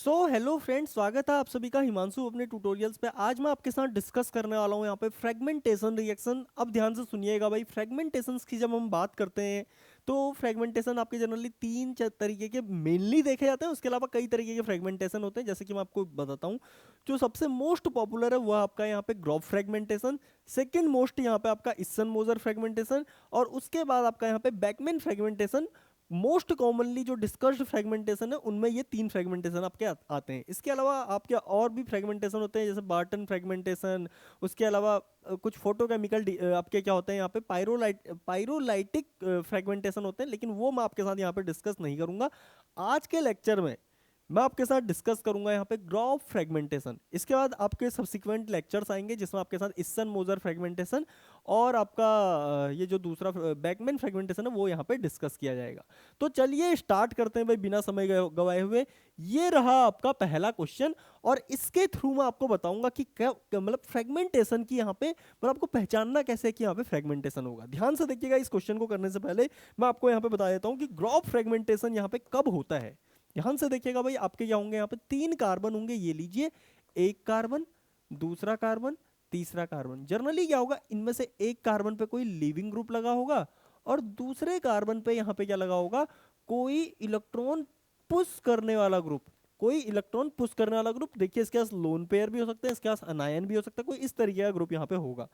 Hello friends, स्वागत है आप सभी का हिमांशु अपने ट्यूटोरियल्स पे। आज मैं आपके साथ डिस्कस करने वाला हूँ यहाँ पे फ्रेगमेंटेशन रिएक्शन। अब ध्यान से सुनिएगा भाई, फ्रेगमेंटेशंस की जब हम बात करते हैं तो फ्रेगमेंटेशन आपके जनरली तीन तरीके के मेनली देखे जाते हैं। उसके अलावा कई तरीके के फ्रेगमेंटेशन होते हैं, जैसे कि मैं आपको बताता हूँ। जो सबसे मोस्ट पॉपुलर है वो आपका यहाँ पे ग्रॉफ फ्रेगमेंटेशन, सेकेंड मोस्ट यहाँ पे आपका इसन मोजर फ्रेगमेंटेशन, और उसके बाद आपका यहाँ पे बैकमैन फ्रेगमेंटेशन। मोस्ट कॉमनली जो डिस्कस्ड फ्रेगमेंटेशन है उनमें ये तीन फ्रेगमेंटेशन आपके आते हैं। इसके अलावा आपके और भी फ्रेगमेंटेशन होते हैं, जैसे बार्टन फ्रेगमेंटेशन। उसके अलावा कुछ फोटोकेमिकल आपके क्या होते हैं यहाँ पे पायरोलाइटिक फ्रेगमेंटेशन होते हैं, लेकिन वो मैं आपके साथ यहाँ पे डिस्कस नहीं करूंगा। आज के लेक्चर में मैं आपके साथ डिस्कस करूंगा यहाँ पे ग्रॉफ फ्रेगमेंटेशन। इसके बाद आपके सब्सिक्वेंट लेक्चर्स आएंगे जिसमें आपके साथ इसन मोजर फ्रेगमेंटेशन और आपका ये जो दूसरा बैकमैन फ्रेगमेंटेशन है वो यहाँ पे डिस्कस किया जाएगा। तो चलिए स्टार्ट करते हैं भाई, बिना समय गवाए हुए। ये रहा आपका पहला क्वेश्चन, और इसके थ्रू मैं आपको बताऊंगा कि क्या मतलब फ्रेगमेंटेशन की यहाँ पे मतलब आपको पहचानना कैसे है कि यहाँ पे फ्रेगमेंटेशन होगा। ध्यान से देखिएगा, इस क्वेश्चन को करने से पहले मैं आपको यहाँ पे बता देता हूँ कि ग्रॉफ फ्रेगमेंटेशन यहाँ पे कब होता है। ध्यान से देखिएगा भाई, आपके क्या होंगे यहाँ पे तीन कार्बन होंगे, ये लीजिए। एक कार्बन, दूसरा कार्बन, तीसरा कार्बन। जनरली क्या होगा, इनमें से एक कार्बन पे कोई लिविंग ग्रुप लगा होगा और दूसरे कार्बन पे यहाँ पे क्या लगा होगा, कोई इलेक्ट्रॉन पुश करने वाला ग्रुप। कोई इलेक्ट्रॉन पुश करने वाला ग्रुप। देखिए इसके पास लोन पेयर भी हो सकते हैं, इसके पास अनायन भी हो सकता है, कोई इस तरीके का ग्रुप यहाँ पे होगा।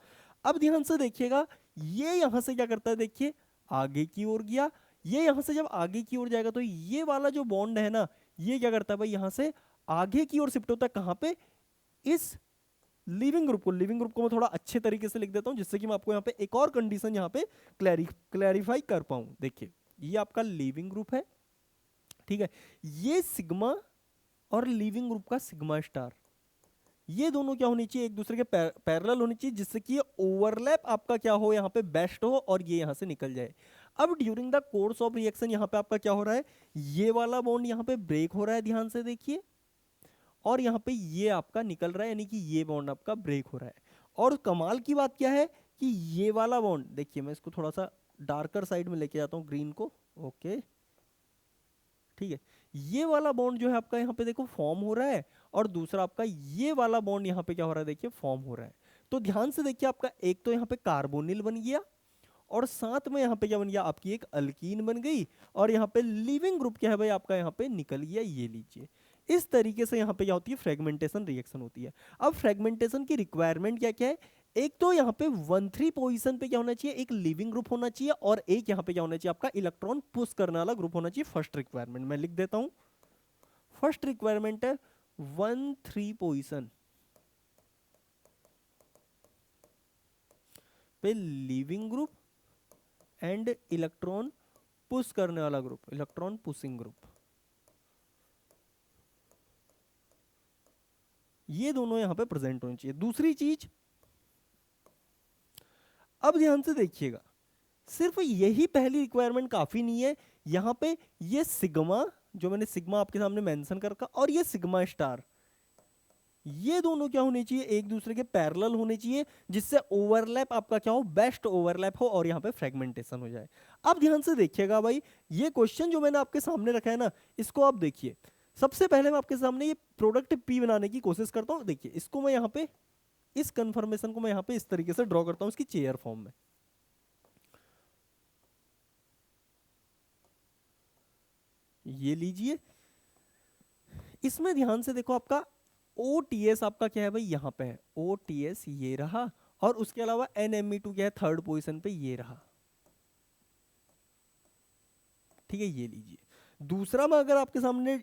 अब ध्यान से देखिएगा, ये यहाँ से क्या करता है, देखिए आगे की ओर गया। ये यहाँ से जब आगे की ओर जाएगा तो ये वाला जो बॉन्ड है ना, ये क्या करता है भाई, यहाँ से आगे की ओर शिफ्ट होता है। कहाँ पे, इस लिविंग ग्रुप को मैं थोड़ा अच्छे तरीके से लिख देता हूं, जिससे कि मैं आपको यहाँ पे एक और कंडीशन यहाँ पे क्लैरिफाई कर पाऊं। देखिए ये आपका लिविंग ग्रुप है, ठीक है। ये सिग्मा और लिविंग ग्रुप का सिग्मा स्टार, ये दोनों क्या होनी चाहिए, एक दूसरे के पैरेलल होनी चाहिए, जिससे कि ये ओवरलैप आपका क्या हो, यहाँ पे बेस्ट हो और ये यहाँ से निकल जाए। अब during the course of reaction यहाँ पे आपका क्या हो रहा है, ये वाला बॉन्ड यहाँ पे ब्रेक हो रहा है, ध्यान से देखिए। और यहाँ पे ये आपका निकल रहा है, यानी कि ये बॉन्ड आपका ब्रेक हो रहा है। और कमाल की बात क्या है कि ये वाला बॉन्ड, देखिए मैं इसको थोड़ा सा डार्कर साइड में लेके जाता हूँ, ग्रीन को। ओके, ठीक है। ये वाला बॉन्ड जो है आपका यहाँ पे देखो फॉर्म हो रहा है, और दूसरा आपका ये वाला बॉन्ड यहाँ पे क्या हो रहा है, देखिए फॉर्म हो रहा है। तो ध्यान से देखिए, आपका एक तो यहाँ पे कार्बोनिल बन गया, और साथ में यहाँ पे क्या बन गया, आपकी एक अल्कीन बन गई, और यहाँ पे लिविंग ग्रुप क्या है भाई आपका यहाँ पे निकल गया, ये लीजिए। इस तरीके से यहाँ पे क्या होती है, फ्रेगमेंटेशन रिएक्शन होती है। अब फ्रेगमेंटेशन की रिक्वायरमेंट क्या क्या है, एक तो यहाँ पे 1,3 पोजीशन पे क्या होना चाहिए, एक लिविंग ग्रुप होना चाहिए, और एक यहाँ पे क्या होना चाहिए, आपका इलेक्ट्रॉन पुश करने वाला ग्रुप होना चाहिए। फर्स्ट रिक्वायरमेंट मैं लिख देता हूँ। फर्स्ट रिक्वायरमेंट है 1,3 पोजीशन पे leaving group and electron push करने वाला ग्रुप, इलेक्ट्रॉन पुशिंग ग्रुप। ये दोनों यहां पे प्रेजेंट होनी चाहिए। दूसरी चीज, अब ध्यान से देखिएगा, सिर्फ यही पहली रिक्वायरमेंट काफी नहीं है। यहां पे ये सिग्मा, जो मैंने सिग्मा आपके सामने मेंशन कर रखा, और ये सिग्मा स्टार, ये दोनों क्या होने चाहिए, एक दूसरे के पैरेलल होने चाहिए, जिससे ओवरलैप आपका क्या हो, बेस्ट ओवरलैप हो, और यहाँ पे फ्रेगमेंटेशन हो जाए। अब ध्यान से देखिएगा भाई, ये क्वेश्चन जो मैंने आपके सामने रखा है ना, इसको आप देखिए। सबसे पहले मैं आपके सामने ये प्रोडक्ट पी बनाने की कोशिश करता हूँ। देखिए इसको मैं यहाँ पे, इस कंफर्मेशन को मैं यहाँ पे इस तरीके से ड्रॉ करता हूँ, इसकी चेयर फॉर्म में। ये लीजिए, इसमें ध्यान से देखो, आपका ओ टी एस आपका क्या है भाई, यहाँ पे है ओ टी एस, ये रहा। और उसके अलावा NMe2 क्या है, थर्ड पोजीशन पे ये रहा, ठीक है। ये लीजिए। दूसरा मैं अगर आपके सामने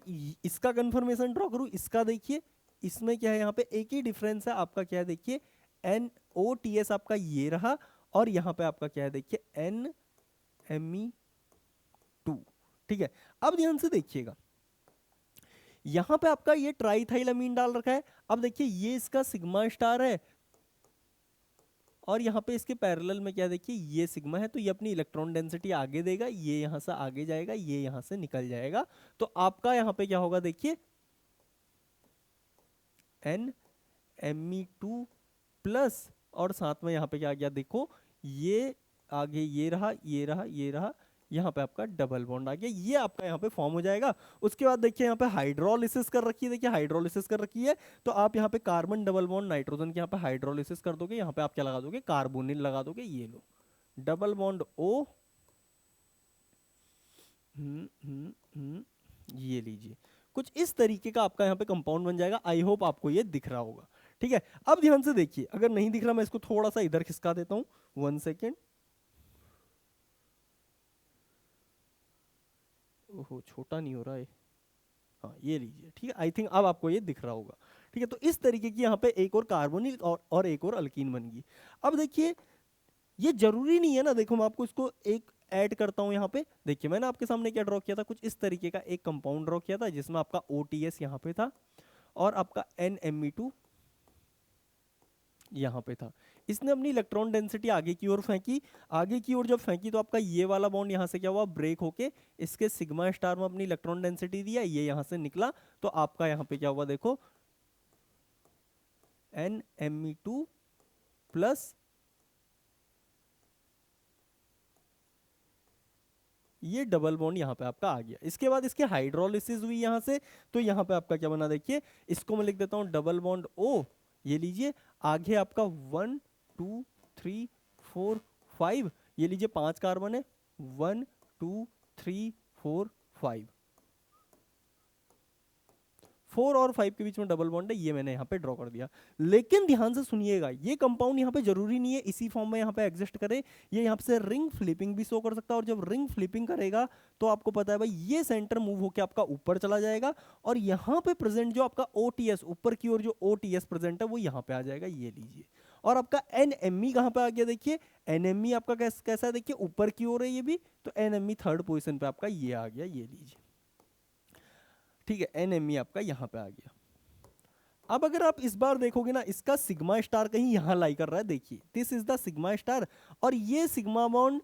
इसका कंफर्मेशन ड्रॉ करूं, इसका देखिए, इसमें क्या है, यहाँ पे एक ही डिफरेंस है आपका, क्या है देखिए, NOTS आपका ये रहा, और यहाँ पे आपका क्या है देखिए, NMe2, ठीक है। अब ध्यान से देखिएगा, यहाँ पे आपका ये ट्राइथाइलामीन डाल रखा है। अब देखिए ये इसका सिग्मा स्टार है, और यहाँ पे इसके पैरेलल में क्या देखिए, ये सिग्मा है। तो ये अपनी इलेक्ट्रॉन डेंसिटी आगे देगा, ये यहाँ से आगे जाएगा, ये यहाँ से निकल जाएगा। तो आपका यहाँ पे क्या होगा देखिए, NMe2 प्लस, और साथ में यहाँ पे क्या आ गया देखो, ये आगे ये रहा, ये रहा, ये रहा, यहाँ पे आपका डबल बॉन्ड आ गया, ये आपका यहाँ पे फॉर्म हो जाएगा। उसके बाद देखिए यहाँ पे हाइड्रोलिसिस कर रखी है, देखिए हाइड्रोलिसिस कर रखी है, तो आप यहाँ पे कार्बन डबल बॉन्ड नाइट्रोजन के यहाँ पे हाइड्रोलिसिस कर दोगे, यहाँ पे आप क्या लगा दोगे, कार्बोनिल लगा दोगे, ये लो डबल बॉन्ड O। ये लीजिए, कुछ इस तरीके का आपका यहाँ पे कंपाउंड बन जाएगा। आई होप आपको ये दिख रहा होगा, ठीक है। अब ध्यान से देखिए, अगर नहीं दिख रहा मैं इसको थोड़ा सा इधर खिसका देता हूँ, 1 सेकेंड। ओहो छोटा नहीं हो रहा है, हाँ ये लीजिए, ठीक है। आई थिंक अब आपको ये दिख रहा होगा, ठीक है। तो इस तरीके की यहाँ पे एक और कार्बोनिल और एक और अल्कीन बन गई। अब देखिए ये जरूरी नहीं है ना, देखो मैं आपको इसको एक ऐड करता हूँ यहाँ पे। देखिए मैंने आपके सामने क्या ड्रॉ किया था, कुछ इस तरीके का एक कंपाउंड ड्रॉ किया था जिसमें आपका OTS यहाँ पे था और आपका NMe2 यहाँ पे था। इसने अपनी इलेक्ट्रॉन डेंसिटी आगे की ओर फेंकी, आगे की ओर जब फेंकी तो आपका ये वाला बॉन्ड यहाँ से क्या हुआ, ब्रेक होके इसके सिग्मा स्टार में अपनी इलेक्ट्रॉन डेंसिटी दिया, ये यहाँ से निकला, तो आपका यहाँ पे क्या हुआ देखो, NMe2 प्लस ये डबल बॉन्ड यहाँ पे आपका आ गया। इसके बाद इसके हाइड्रोलिसिस हुई यहाँ से, तो यहाँ पे आपका क्या बना देखिए, इसको मैं लिख देता हूँ डबल बॉन्ड O। ये लीजिए आगे आपका 1 2 3 4 5, ये लीजिए 5 कार्बन है, 1 2 3 4 5, 4 और 5 के बीच में डबल बॉन्ड है, ये मैंने यहाँ पे ड्रॉ कर दिया। लेकिन ध्यान से सुनिएगा, ये कंपाउंड यहाँ पे जरूरी नहीं है इसी फॉर्म में यहाँ पे एग्जिस्ट करे, ये यहाँ से रिंग फ्लिपिंग भी शो कर सकता है, और जब रिंग फ्लिपिंग करेगा तो आपको पता है भाई ये सेंटर मूव होकर आपका ऊपर चला जाएगा, और यहाँ पे प्रेजेंट जो आपका OTS ऊपर की ओर जो OTS प्रेजेंट है वो यहाँ पे आ जाएगा, ये लीजिए। और आपका NMe कहाँ पे आ गया देखिए, NMe आपका कैसा है देखिए, ऊपर की ओर है ये भी, तो NMe थर्ड पोजिशन पे आपका ये आ गया, ये लीजिए, ठीक है। NMe आपका यहाँ पे आ गया। अब अगर आप इस बार देखोगे ना, इसका सिग्मा स्टार कहीं यहाँ लाई कर रहा है, देखिए this is the sigma star, और ये सिग्मा बॉन्ड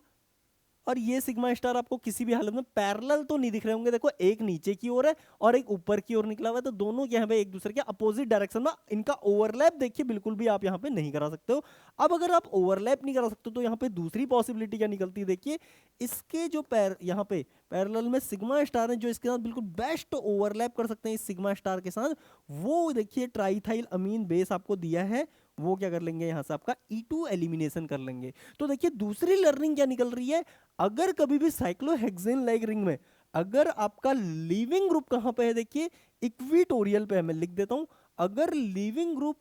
और ये सिग्मा स्टार आपको किसी भी हालत में पैरेलल तो नहीं दिख रहे होंगे, देखो एक नीचे की ओर है और एक ऊपर की ओर निकला हुआ है, तो दोनों क्या है एक दूसरे के अपोजिट डायरेक्शन में, इनका ओवरलैप देखिए बिल्कुल भी आप यहाँ पे नहीं करा सकते हो। अब अगर आप ओवरलैप नहीं करा सकते तो यहाँ पे दूसरी पॉसिबिलिटी क्या निकलती है देखिए, इसके जो यहाँ पे पैरेलल में सिग्मा स्टार है जो इसके साथ बिल्कुल बेस्ट ओवरलैप कर सकते हैं इस सिग्मा स्टार के साथ, वो देखिए ट्राइथाइल अमीन बेस आपको दिया है, वो क्या कर लेंगे यहाँ से आपका E2 एलिमिनेशन कर लेंगे। तो देखिए दूसरी लर्निंग क्या निकल रही है, अगर कभी भी साइक्लोहेक्सेन लाइक रिंग में अगर आपका लीविंग ग्रुप कहां पे है देखिए, इक्विटोरियल पे है, मैं लिख देता हूं, अगर लीविंग ग्रुप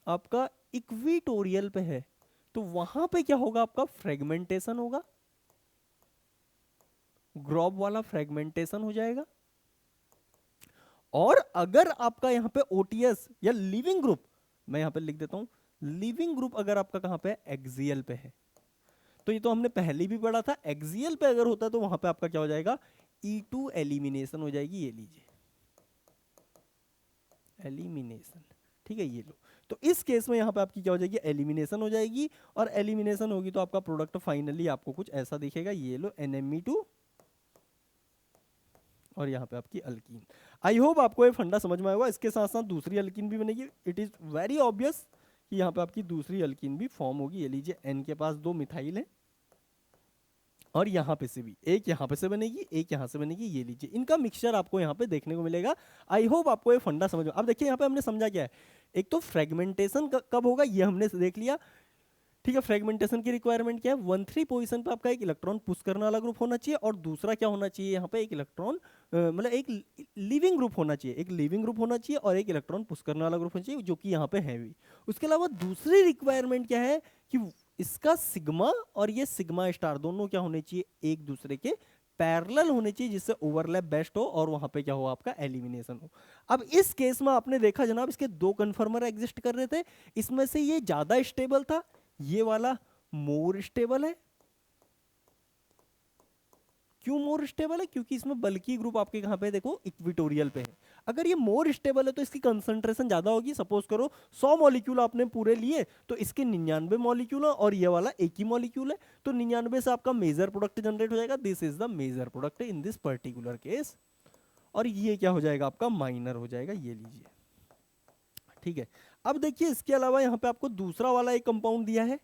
आपका इक्विटोरियल पे है तो वहां पे क्या होगा, आपका फ्रेगमेंटेशन होगा, ग्रॉब वाला फ्रेगमेंटेशन हो जाएगा। और अगर आपका यहां पे OTS या लिविंग ग्रुप, मैं यहां पे लिख देता हूं, लिविंग ग्रुप अगर आपका कहां पे एक्सियल पे है, तो ये तो हमने पहले भी पढ़ा था, एक्सियल पे अगर होता है तो वहां पे आपका क्या हो जाएगा, E2 एलिमिनेशन हो जाएगी, ये लीजिए एलिमिनेशन, ठीक है। ये लो, तो इस केस में यहाँ पे आपकी क्या हो जाएगी, एलिमिनेशन हो जाएगी, और एलिमिनेशन होगी तो आपका प्रोडक्ट फाइनली आपको कुछ ऐसा दिखेगा, ये लो NMe2 और यहाँ पे आपकी अल्कीन। आई होप आपको ये फंडा समझ में आएगा। इसके साथ साथ दूसरी अल्कीन भी बनेगी, इट इज वेरी ऑब्वियस कि यहाँ पे आपकी दूसरी अल्कीन भी फॉर्म होगी, ये लीजिए N के पास 2 मिथाइल है, और यहाँ पे से भी एक यहाँ पे से बनेगी, एक यहाँ से बनेगी, ये लीजिए इनका मिक्सचर आपको यहाँ पे देखने को मिलेगा। आई होप आपको ये फंडा समझ में। अब देखिए यहाँ पे हमने समझा क्या है, एक तो फ्रेगमेंटेशन कब होगा ये हमने देख लिया, ठीक है। फ्रेगमेंटेशन की रिक्वायरमेंट क्या है, 1 3 पोजीशन पे आपका एक इलेक्ट्रॉन पुश करने वाला ग्रुप होना चाहिए, और दूसरा क्या होना चाहिए यहाँ पे, एक इलेक्ट्रॉन मतलब एक लिविंग ग्रुप होना चाहिए, एक लिविंग ग्रुप होना चाहिए और एक इलेक्ट्रॉन पुश करने वाला ग्रुप होना चाहिए, जो कि यहाँ पे है भी। उसके अलावा दूसरी रिक्वायरमेंट क्या है कि इसका सिग्मा और ये सिग्मा स्टार दोनों क्या होने चाहिए, एक दूसरे के पैरेलल होने चाहिए, जिससे ओवरलैप बेस्ट हो और वहां पे क्या हो, आपका एलिमिनेशन हो। अब इस केस में आपने देखा जनाब, इसके 2 कन्फर्मर एग्जिस्ट कर रहे थे, इसमें से ये ज्यादा स्टेबल था, ये वाला मोर स्टेबल है। क्यों मोर स्टेबल है, क्योंकि इसमें बल्कि ग्रुप आपके कहां पे देखो, इक्विटोरियल पे है। अगर ये मोर स्टेबल है तो इसकी कंसंट्रेशन ज्यादा होगी, सपोज करो 100 मॉलिक्यूल आपने पूरे लिए तो इसके 99 मॉलिक्यूल है और ये वाला एक ही मॉलिक्यूल है, तो 99 से आपका मेजर प्रोडक्ट जनरेट हो जाएगा, this is the major product in this particular case. और ये क्या हो जाएगा, आपका माइनर हो जाएगा, ये लीजिए, ठीक है। अब देखिए इसके अलावा यहाँ पे आपको दूसरा वाला एक कंपाउंड दिया है,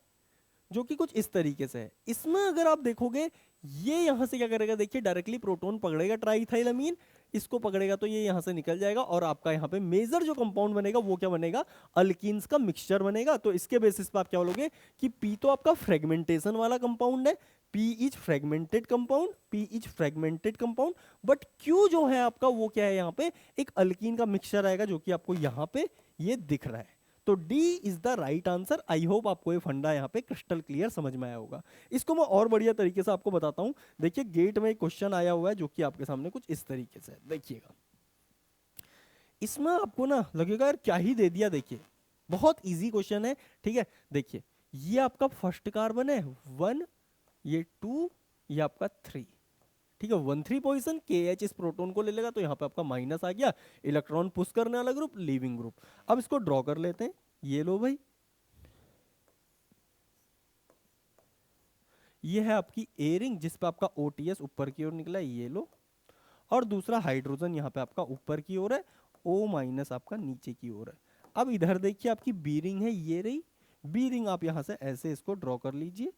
जो कि कुछ इस तरीके से है। इसमें अगर आप देखोगे ये यहाँ से क्या करेगा, देखिए डायरेक्टली प्रोटॉन पकड़ेगा ट्राइथाइलमीन, इसको पकड़ेगा तो ये यहाँ से निकल जाएगा और आपका यहाँ पे मेजर जो कंपाउंड बनेगा वो क्या बनेगा, अल्कीन्स का मिक्सचर बनेगा। तो इसके बेसिस पे आप क्या बोलोगे कि पी तो आपका फ्रेगमेंटेशन वाला कंपाउंड है, P is fragmented compound, P is fragmented compound, but Q जो है आपका वो क्या है, यहाँ पे एक अल्कीन का मिक्सचर आएगा जो कि आपको यहाँ पे ये दिख रहा है। तो D is the right answer. I hope आपको ये फंडा यहाँ पे क्रिस्टल क्लियर समझ में आया होगा। इसको मैं और बढ़िया तरीके से आपको बताता हूँ। देखिए गेट में एक क्वेश्चन आया हुआ है जो कि आपके सामने कुछ इस तरीके से है, देखिएगा। इसमें आपको ना लगेगा यार क्या ही दे दिया, देखिए बहुत इजी क्वेश्चन है, ठीक है। देखिए ये आपका फर्स्ट कार्बन है 1, ये 2, ये आपका 3, ठीक है। 1 3 पोजीशन KH इस प्रोटॉन को ले लेगा तो यहाँ पे आपका माइनस आ गया, इलेक्ट्रॉन पुश करने वाला ग्रुप लीविंग ग्रुप। अब इसको ड्रॉ कर लेते हैं, ये लो भाई, ये है आपकी ए रिंग जिस पे आपका OTS ऊपर की ओर निकला है, ये लो। और दूसरा हाइड्रोजन यहाँ पे आपका ऊपर की ओर है, O माइनस आपका नीचे की ओर है। अब इधर देखिए आपकी बी रिंग है, ये रही बी रिंग। आप यहाँ से ऐसे इसको ड्रॉ कर लीजिए,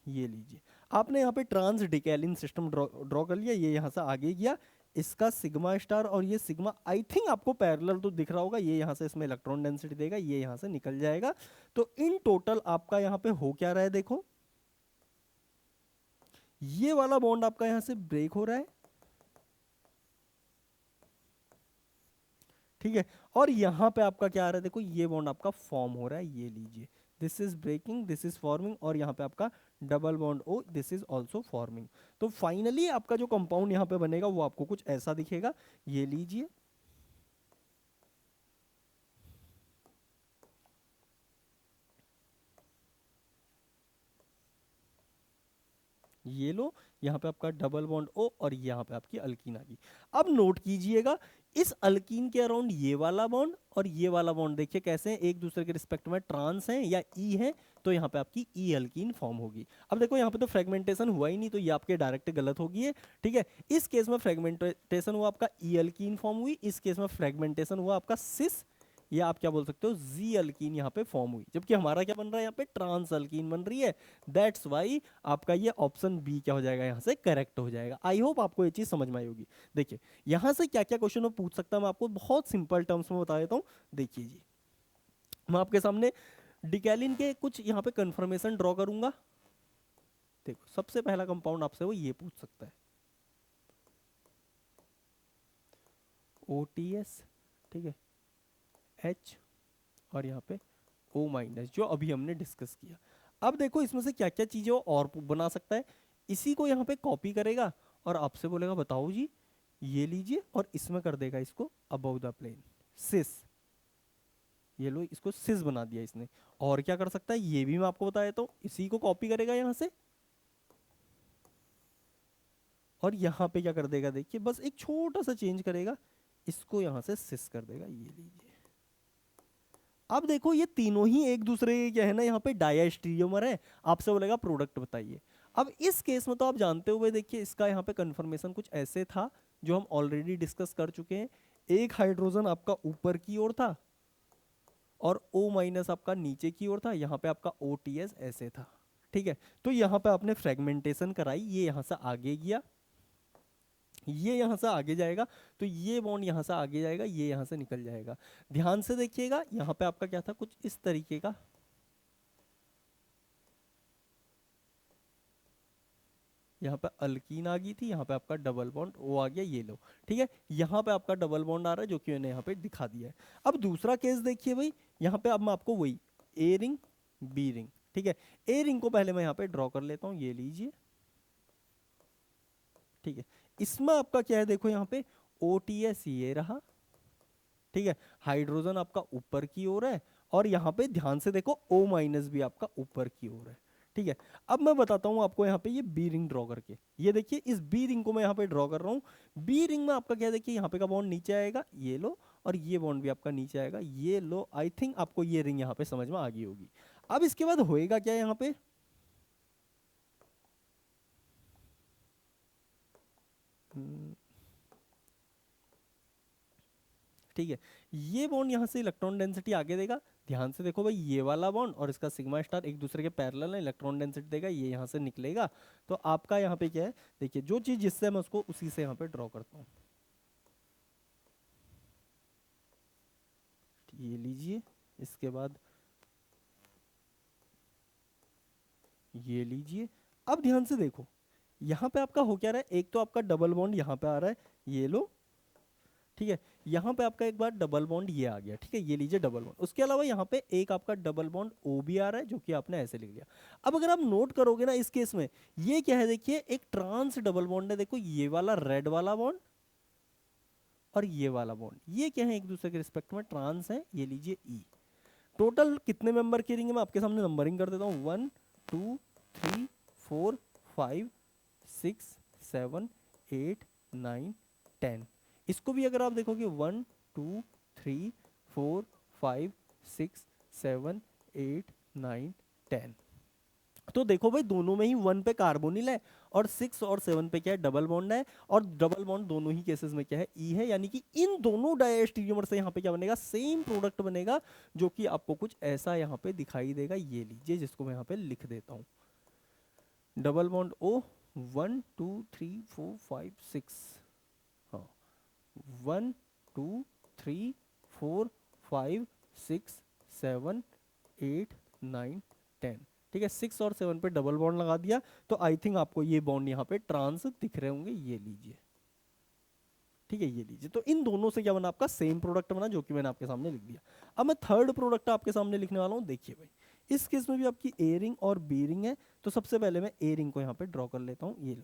ये लीजिए। आपने यहाँ पे ट्रांस डिकैलिन सिस्टम ड्रॉ कर लिया, ये यहाँ से आगे गया, इसका सिग्मा स्टार और ये सिग्मा आई थिंक आपको पैरेलल तो दिख रहा होगा, ये यहाँ से इसमें इलेक्ट्रॉन डेंसिटी देगा, ये यहाँ से निकल जाएगा। तो इन टोटल आपका यहाँ पे हो क्या रहा है, देखो ये वाला बॉन्ड आपका यहाँ से ब्रेक हो रहा है, ठीक है। और यहाँ पे आपका क्या आ रहा है, देखो ये बॉन्ड आपका फॉर्म हो रहा है, ये लीजिए, this is breaking, this is forming, और यहाँ पे आपका double bond O, this is also forming. तो फाइनली आपका जो कंपाउंड यहाँ पे बनेगा वो आपको कुछ ऐसा दिखेगा, ये लीजिए। ये लो, यहाँ पे आपका डबल बॉन्ड ओ और यहाँ पे आपकी अल्कीन आ गई। अब नोट कीजिएगा इस अल्कीन के अराउंड ये वाला बॉन्ड और ये वाला बॉन्ड देखिए कैसे हैं, एक दूसरे के रिस्पेक्ट में ट्रांस हैं या ई है, तो यहाँ पे आपकी ई अल्कीन फॉर्म होगी। अब देखो यहाँ पे तो फ्रेगमेंटेशन हुआ ही नहीं, तो ये आपके डायरेक्ट गलत होगी है, ठीक है। इस केस में फ्रेगमेंटेशन हुआ आपका ई अल्कीन फॉर्म हुई, इस केस में फ्रेगमेंटेशन हुआ आपका सिस, या आप क्या बोल सकते हो जी अल्कीन यहाँ पे फॉर्म हुई, जबकि हमारा क्या बन रहा है यहाँ पे ट्रांस अल्कीन बन रही है। दैट्स वाई आपका ये ऑप्शन बी क्या हो जाएगा, यहाँ से करेक्ट हो जाएगा। आई होप आपको ये चीज समझ में आई होगी। देखिए यहाँ से क्या क्या क्वेश्चन पूछ सकता है, मैं आपको बहुत सिंपल टर्म्स में बता देता हूँ। देखिए जी, मैं आपके सामने डिकैलिन के कुछ यहाँ पे कंफर्मेशन ड्रॉ करूंगा। देखो सबसे पहला कंपाउंड आपसे वो ये पूछ सकता है, OTS, ठीक है, H और यहाँ पे O माइनस, जो अभी हमने डिस्कस किया। अब देखो इसमें से क्या क्या चीजें वो और बना सकता है, इसी को यहाँ पे कॉपी करेगा और आपसे बोलेगा बताओ जी, ये लीजिए, और इसमें कर देगा इसको अबव द प्लेन सिस, ये लो इसको सिस बना दिया इसने। और क्या कर सकता है ये भी मैं आपको बता देता हूँ, इसी को कॉपी करेगा यहाँ से और यहाँ पे क्या कर देगा, देखिए बस एक छोटा सा चेंज करेगा, इसको यहाँ से सिस कर देगा, ये लीजिए। अब देखो ये तीनों ही एक दूसरे के क्या है ना, यहाँ पे डायस्टीरियोमर है, आपसे बोलेगा प्रोडक्ट बताइए। अब इस केस में तो आप जानते हुए देखिए इसका यहाँ पे कंफर्मेशन कुछ ऐसे था जो हम ऑलरेडी डिस्कस कर चुके हैं। एक हाइड्रोजन आपका ऊपर की ओर था और O माइनस आपका नीचे की ओर था, यहाँ पे आपका OTS ऐसे था, ठीक है। तो यहाँ पे आपने फ्रेगमेंटेशन कराई, ये यहाँ से आगे गया, ये यहाँ से आगे जाएगा, तो ये बॉन्ड यहाँ से आगे जाएगा, ये यहाँ से निकल जाएगा। ध्यान से देखिएगा यहाँ पे आपका क्या था, कुछ इस तरीके का, यहाँ पे अल्कीन आ गई थी, यहाँ पे आपका डबल बॉन्ड ओ आ गया, ये लो, ठीक है। यहाँ पे आपका डबल बॉन्ड आ रहा है जो कि मैंने यहाँ पे दिखा दिया है। अब दूसरा केस देखिए भाई, यहाँ पे अब मैं आपको वही ए रिंग बी रिंग, ठीक है। ए रिंग को पहले मैं यहाँ पे ड्रॉ कर लेता हूँ, ये लीजिए, ठीक है। इसमें आपका क्या है, देखो यहाँ पे OTS ये रहा, ठीक है, हाइड्रोजन आपका ऊपर की ओर है और यहाँ पे ध्यान से देखो O माइनस भी आपका ऊपर की ओर है, ठीक है। अब मैं बताता हूँ आपको यहाँ पे ये बी रिंग ड्रॉ करके, ये देखिए इस बी रिंग को मैं यहाँ पे ड्रॉ कर रहा हूँ। बी रिंग में आपका क्या है, देखिए यहाँ पे का बॉन्ड नीचे आएगा, ये लो, और ये बॉन्ड भी आपका नीचे आएगा, ये लो। आई थिंक आपको ये रिंग यहाँ पे समझ में आ गई होगी। अब इसके बाद होएगा क्या यहाँ पे, ठीक है, ये बॉन्ड यहाँ से इलेक्ट्रॉन डेंसिटी आगे देगा, ध्यान से देखो भाई, ये वाला बॉन्ड और इसका सिग्मा स्टार एक दूसरे के पैरेलल है, इलेक्ट्रॉन डेंसिटी देगा, ये यहाँ से निकलेगा। तो आपका यहाँ पे क्या है, देखिए जो चीज जिससे मैं उसको उसी से यहाँ पे ड्रॉ करता हूँ, ये लीजिए, इसके बाद ये लीजिए। अब ध्यान से देखो, यहाँ पे आपका हो क्या रहा है, एक तो आपका डबल बॉन्ड यहाँ पे आ रहा है, ये लो, ठीक है, यहाँ पे आपका एक बार डबल बॉन्ड ये आ गया, ठीक है, ये लीजिए डबल बॉन्ड। उसके अलावा यहाँ पे एक आपका डबल बॉन्ड ओ भी आ रहा है, जो कि आपने ऐसे लिख लिया। अब अगर आप नोट करोगे ना इस केस में, ये क्या है, देखिए एक ट्रांस डबल बॉन्ड है, देखो ये वाला रेड वाला बॉन्ड और ये वाला बॉन्ड, ये क्या है, एक दूसरे के रिस्पेक्ट में ट्रांस है, ये लीजिए ई। टोटल कितने मेंबर की रिंग है, मैं आपके सामने नंबरिंग कर देता हूँ, 1 2 3 4 5 6 7 8 9 10। इसको भी अगर आप देखोगे 1 2 3 4 5 6 7 8 9 10, तो देखो भाई दोनों में ही 1 पे कार्बोनिल है और 6 और 7 पे क्या है, डबल बॉन्ड है। और डबल बॉन्ड दोनों ही केसेस में क्या है, ई है, यानी कि इन दोनों डायस्टीरियोमर से यहाँ पे क्या बनेगा, सेम प्रोडक्ट बनेगा, जो कि आपको कुछ ऐसा यहाँ पे दिखाई देगा, ये लीजिए, जिसको मैं यहाँ पे लिख देता हूँ, डबल बॉन्ड ओ, 1 2 3 4 5 6, हाँ 1 2 3 4 5 6 7 8 9 10, ठीक है, 6 और 7 पे डबल बॉन्ड लगा दिया, तो आई थिंक आपको ये बॉन्ड यहाँ पे ट्रांस दिख रहे होंगे, ये लीजिए, ठीक है, ये लीजिए। तो इन दोनों से क्या बना, आपका सेम प्रोडक्ट बना, जो कि मैंने आपके सामने लिख दिया। अब मैं थर्ड प्रोडक्ट आपके सामने लिखने वाला हूँ, देखिए भाई, इस केस में भी आपकी ए रिंग और बी रिंग है, तो सबसे पहले मैं ए रिंग को यहाँ पे ड्रॉ कर लेता हूँ, ये लो,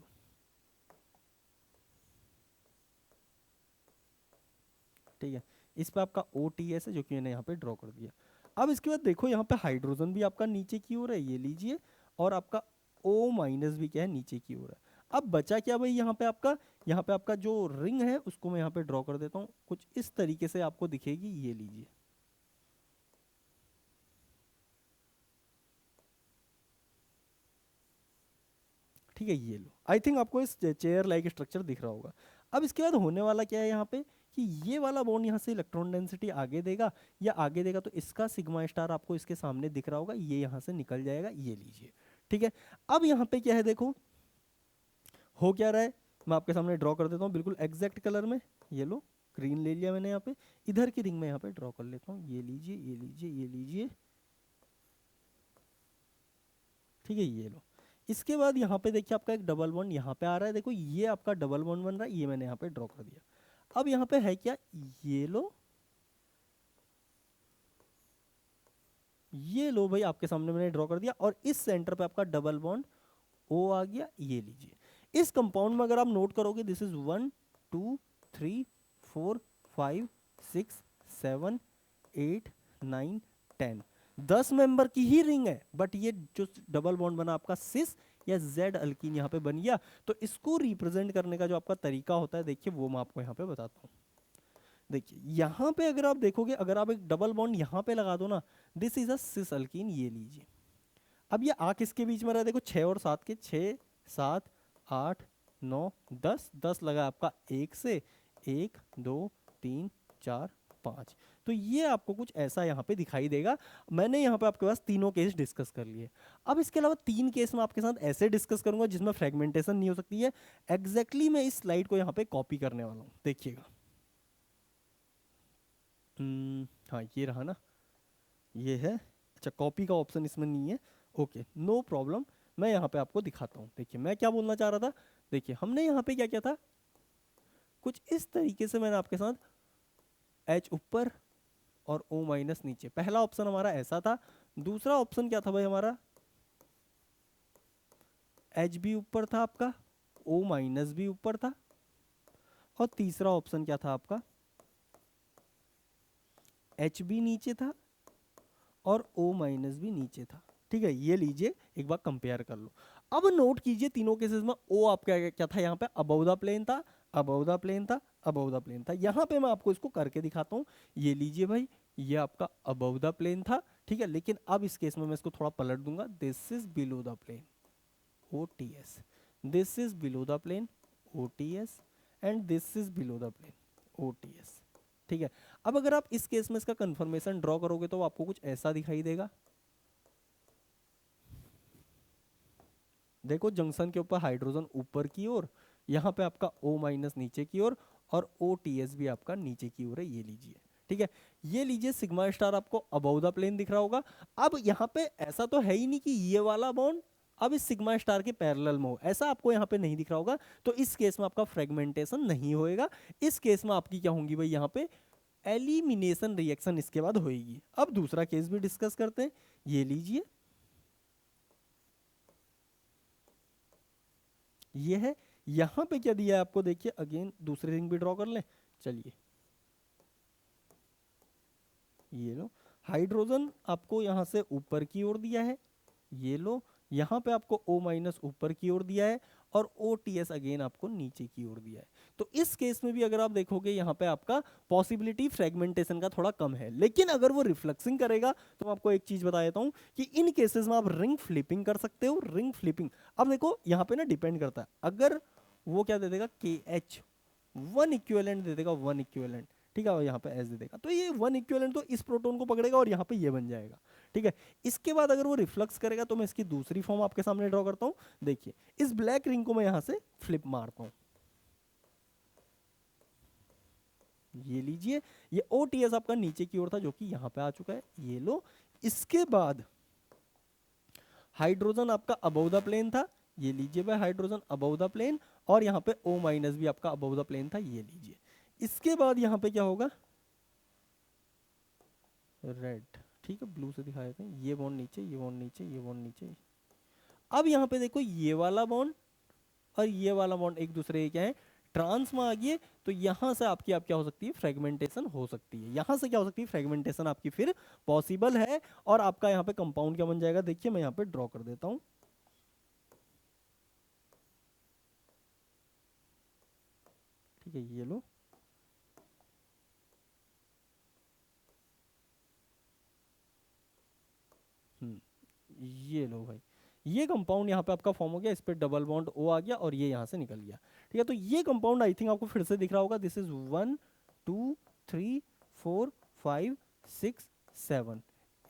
ठीक है, इस पे आपका ओ टी एस है, जो कि मैंने यहाँ पे ड्रॉ कर दिया। अब इसके बाद देखो यहाँ पे हाइड्रोजन भी आपका नीचे की ओर है, ये लीजिए, और आपका ओ माइनस भी क्या है, नीचे की ओर है। अब बचा क्या भाई, यहाँ पे आपका जो रिंग है उसको मैं यहाँ पे ड्रॉ कर देता हूँ, कुछ इस तरीके से आपको दिखेगी, ये लीजिए, ठीक है, ये लो, आई थिंक आपको इस चेयर लाइक स्ट्रक्चर दिख रहा होगा। अब इसके बाद होने वाला क्या है यहाँ पे, कि ये वाला बॉन्ड यहाँ से इलेक्ट्रॉन डेंसिटी आगे देगा, या आगे देगा, तो इसका सिग्मा स्टार आपको इसके सामने दिख रहा होगा, ये यहाँ से निकल जाएगा, ये लीजिए, ठीक है। अब यहाँ पे क्या है, देखो हो क्या रहा है, मैं आपके सामने ड्रॉ कर देता हूँ बिल्कुल एग्जैक्ट कलर में, ये लो, ग्रीन ले लिया मैंने यहाँ पे, इधर की रिंग में यहाँ पे ड्रॉ कर लेता हूँ, ये लीजिए, ये लीजिए, ये लीजिए, ठीक है, ये लो। इसके बाद यहाँ पे देखिए आपका एक डबल बॉन्ड यहाँ पे आ रहा है, देखो ये आपका डबल बॉन्ड बन रहा है, ये मैंने यहाँ पे ड्रॉ कर दिया। अब यहाँ पे है क्या, ये लो, ये लो भाई, आपके सामने मैंने ड्रॉ कर दिया, और इस सेंटर पे आपका डबल बॉन्ड ओ आ गया, ये लीजिए। इस कंपाउंड में अगर आप नोट करोगे, दिस इज 1 2 3 4 5 6 7 8 9 10, 10 मेंबर की ही रिंग है, बट ये जो डबल बॉन्ड बना आपका सिस या जेड अल्कीन यहाँ पे बन गया। तो इसको रिप्रेजेंट करने का जो आपका तरीका होता है, देखिए वो मैं आपको यहाँ पे बताता हूँ। देखिए यहाँ पे अगर आप देखोगे, अगर आप एक डबल बॉन्ड यहाँ पे लगा दो ना, this is a cis alkene, ये लीजिए। अब ये आ किसके बीच में रहा है, देखो 6 और 7 के, 6 7 8 9 10, 10 लगा आपका एक से, 1 2 3 4 5, तो ये आपको कुछ ऐसा यहाँ पे दिखाई देगा। मैंने यहाँ पे आपके पास तीनों केस डिस्कस कर लिए। अब इसके अलावा 3 केस मैं आपके साथ ऐसे डिस्कस करूंगा जिसमें फ्रेगमेंटेशन नहीं हो सकती है। एग्जैक्टली मैं इस स्लाइड को यहाँ पे कॉपी करने वाला हूँ, देखिएगा। हाँ ये रहा ना, ये है, अच्छा कॉपी का ऑप्शन इसमें नहीं है, ओके नो प्रॉब्लम। मैं यहाँ पे आपको दिखाता हूँ, देखिए मैं क्या बोलना चाह रहा था। देखिए हमने यहाँ पे क्या किया था, कुछ इस तरीके से मैंने आपके साथ एच ऊपर और ओ माइनस नीचे, पहला ऑप्शन हमारा ऐसा था। दूसरा ऑप्शन क्या था भाई हमारा, एच भी ऊपर था आपका, ओ माइनस भी ऊपर था, और तीसरा ऑप्शन क्या था आपका, एच भी नीचे था और ओ माइनस भी नीचे था। ठीक है, ये लीजिए एक बार कंपेयर कर लो। अब नोट कीजिए तीनों केसेस में ओ आपका क्या था, यहाँ पे अबव द प्लेन था, अबव द प्लेन था, अबव द प्लेन था। यहाँ पे मैं आपको इसको करके दिखाता हूँ, ये लीजिए भाई, ये आपका अबव द प्लेन था, ठीक है। लेकिन अब इस केस में मैं इसको थोड़ा पलट दूंगा, this is below the plane, O T S, this is below the plane, O T S, and this is below the plane, O T S. ठीक है। अब अगर आप इस केस में इसका कंफर्मेशन ड्रॉ करोगे तो आपको कुछ ऐसा दिखाई देगा। देखो जंक्शन के ऊपर हाइड्रोजन ऊपर की ओर, यहाँ पे आपका O माइनस नीचे की ओर, और OTS भी आपका नीचे की ओर है, ये लीजिए। ठीक है, ये लीजिए सिग्मा स्टार आपको अबव द प्लेन दिख रहा होगा। अब यहाँ पे ऐसा तो है ही नहीं कि ये वाला बॉन्ड अब इस सिग्मा स्टार के पैरेलल में हो, ऐसा आपको यहाँ पे नहीं दिख रहा होगा। तो इस केस में आपका फ्रेगमेंटेशन नहीं होएगा। इस केस में आपकी क्या होंगी भाई, यहाँ पे एलिमिनेशन रिएक्शन इसके बाद होएगी। अब दूसरा केस भी डिस्कस करते हैं, ये लीजिए, ये है। यहां पे क्या दिया है आपको, देखिए अगेन दूसरी रिंग भी ड्रॉ कर लें। चलिए ये लो, हाइड्रोजन आपको यहां से ऊपर की ओर दिया है, ये लो। यहाँ पे आपको O माइनस ऊपर की ओर दिया है, और OTS अगेन आपको नीचे की ओर दिया है। तो इस केस में भी अगर आप देखोगे यहाँ पे आपका पॉसिबिलिटी फ्रेगमेंटेशन का थोड़ा कम है। लेकिन अगर वो रिफ्लेक्सिंग करेगा तो मैं आपको एक चीज बता देता हूँ कि इन केसेस में आप रिंग फ्लिपिंग कर सकते हो। रिंग फ्लिपिंग, अब देखो यहाँ पे ना डिपेंड करता है, अगर वो क्या दे देगा KH, वन इक्विवेलेंट दे देगा, वन इक्विवेलेंट, ठीक है, और यहाँ पे S दे देगा, तो ये वन इक्विवेलेंट तो इस प्रोटॉन को पकड़ेगा और यहाँ पे ये बन जाएगा। ठीक है, इसके बाद अगर वो रिफ्लक्स करेगा तो मैं इसकी दूसरी फॉर्म आपके सामने ड्रॉ करता हूँ। देखिए इस ब्लैक रिंग को मैं यहाँ से फ्लिप मारता हूँ, ये लीजिए, ये OTS आपका नीचे की ओर था जो कि यहाँ पे आ चुका है, ये लो। इसके बाद हाइड्रोजन आपका अबव द प्लेन था, ये लीजिए भाई, हाइड्रोजन अबव द प्लेन, और यहाँ पे O माइनस भी आपका अबव द प्लेन था, ये लीजिए। इसके बाद यहाँ पे क्या होगा, रेड, ठीक है, ब्लू से दिखाए देते हैं, ये बॉन्ड नीचे, ये बॉन्ड नीचे, ये बॉन्ड नीचे। अब यहाँ पे देखो ये वाला बॉन्ड और ये वाला बॉन्ड एक दूसरे के क्या है, ट्रांस में आ गए। तो यहाँ से आपकी आप क्या हो सकती है, फ्रेगमेंटेशन हो सकती है। यहाँ से क्या हो सकती है, फ्रेगमेंटेशन आपकी फिर पॉसिबल है। और आपका यहाँ पे कंपाउंड क्या बन जाएगा, देखिए मैं यहाँ पे ड्रॉ कर देता हूँ। ठीक है, ये लो, ये लो भाई, ये कंपाउंड यहाँ पे आपका फॉर्म हो गया, इस पे डबल बॉन्ड O आ गया और ये यहाँ से निकल गया। ठीक है, तो ये कंपाउंड आई थिंक आपको फिर से दिख रहा होगा, दिस इज 1 2 3 4 5 6 7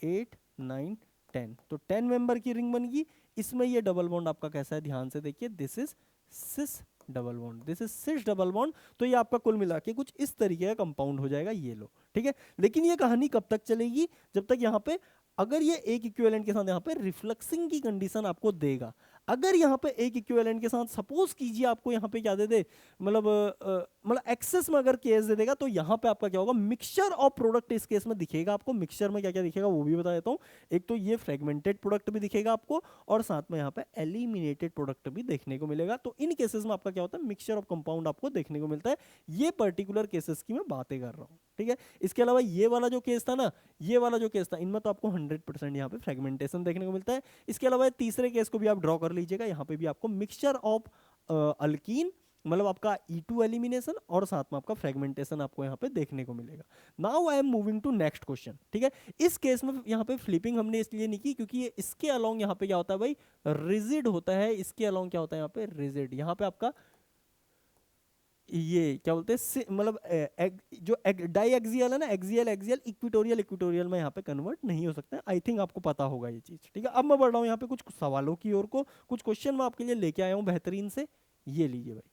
8 9 10, तो 10 मेंबर की रिंग बन गई। इसमें ये डबल बॉन्ड आपका कैसा है, ध्यान से देखिए, this is sis double bond, this is sis double bond. तो ये आपका कुल मिला के कुछ इस तरीके का कंपाउंड हो जाएगा, ये लो। ठीक है, लेकिन ये कहानी कब तक चलेगी, जब तक यहाँ पे अगर ये एक इक्विवेलेंट के साथ यहाँ पे रिफ्लेक्सिंग की कंडीशन आपको देगा। अगर यहाँ पे एक इक्विवेलेंट के साथ सपोज कीजिए आपको यहाँ पे क्या दे दे, मतलब एक्सेस में अगर केस दे देगा, तो यहाँ पे आपका क्या होगा, मिक्सचर ऑफ प्रोडक्ट इस केस में दिखेगा आपको। मिक्सचर में क्या क्या दिखेगा वो भी बता देता हूँ। एक तो ये फ्रेगमेंटेड प्रोडक्ट भी दिखेगा आपको, और साथ में यहाँ पे एलिमिनेटेड प्रोडक्ट भी देखने को मिलेगा। तो इन केसेस में आपका क्या होता है, मिक्सचर ऑफ कंपाउंड आपको देखने को मिलता है। ये पर्टिकुलर केसेस की मैं बातें कर रहा हूँ। ठीक है, इसके अलावा ये वाला जो केस था ना, ये वाला जो केस था, इनमें तो आपको 100% यहाँ पे फ्रेगमेंटेशन देखने को मिलता है। इसके अलावा तीसरे केस को भी आप ड्रॉ कर लीजिएगा, यहाँ पे भी आपको मिक्सचर ऑफ अल्कीन, मतलब आपका E2 एलिमिनेशन, और साथ में आपका फ्रेगमेंटेशन आपको यहाँ पे देखने को मिलेगा। Now I am moving to next question. ठीक है, इस केस में यहाँ पे फ्लिपिंग हमने इसलिए नहीं की क्योंकि ये इसके अलोंग यहाँ पे क्या होता है भाई, रिजिड होता है। इसके अलोंग क्या होता है यहाँ पे, रिजिड। यहाँ पे आपका ये क्या बोलते हैं, मतलब जो डाइएक्सियल है ना, एक्सियल एक्सियल, इक्विटोरियल इक्विटोरियल में यहाँ पे कन्वर्ट नहीं हो सकता है। आई थिंक आपको पता होगा ये चीज। ठीक है, अब मैं बढ़ रहा हूँ यहाँ पे कुछ सवालों की ओर को, कुछ क्वेश्चन मैं आपके लिए लेके आया हूँ बेहतरीन से, ये लीजिए भाई।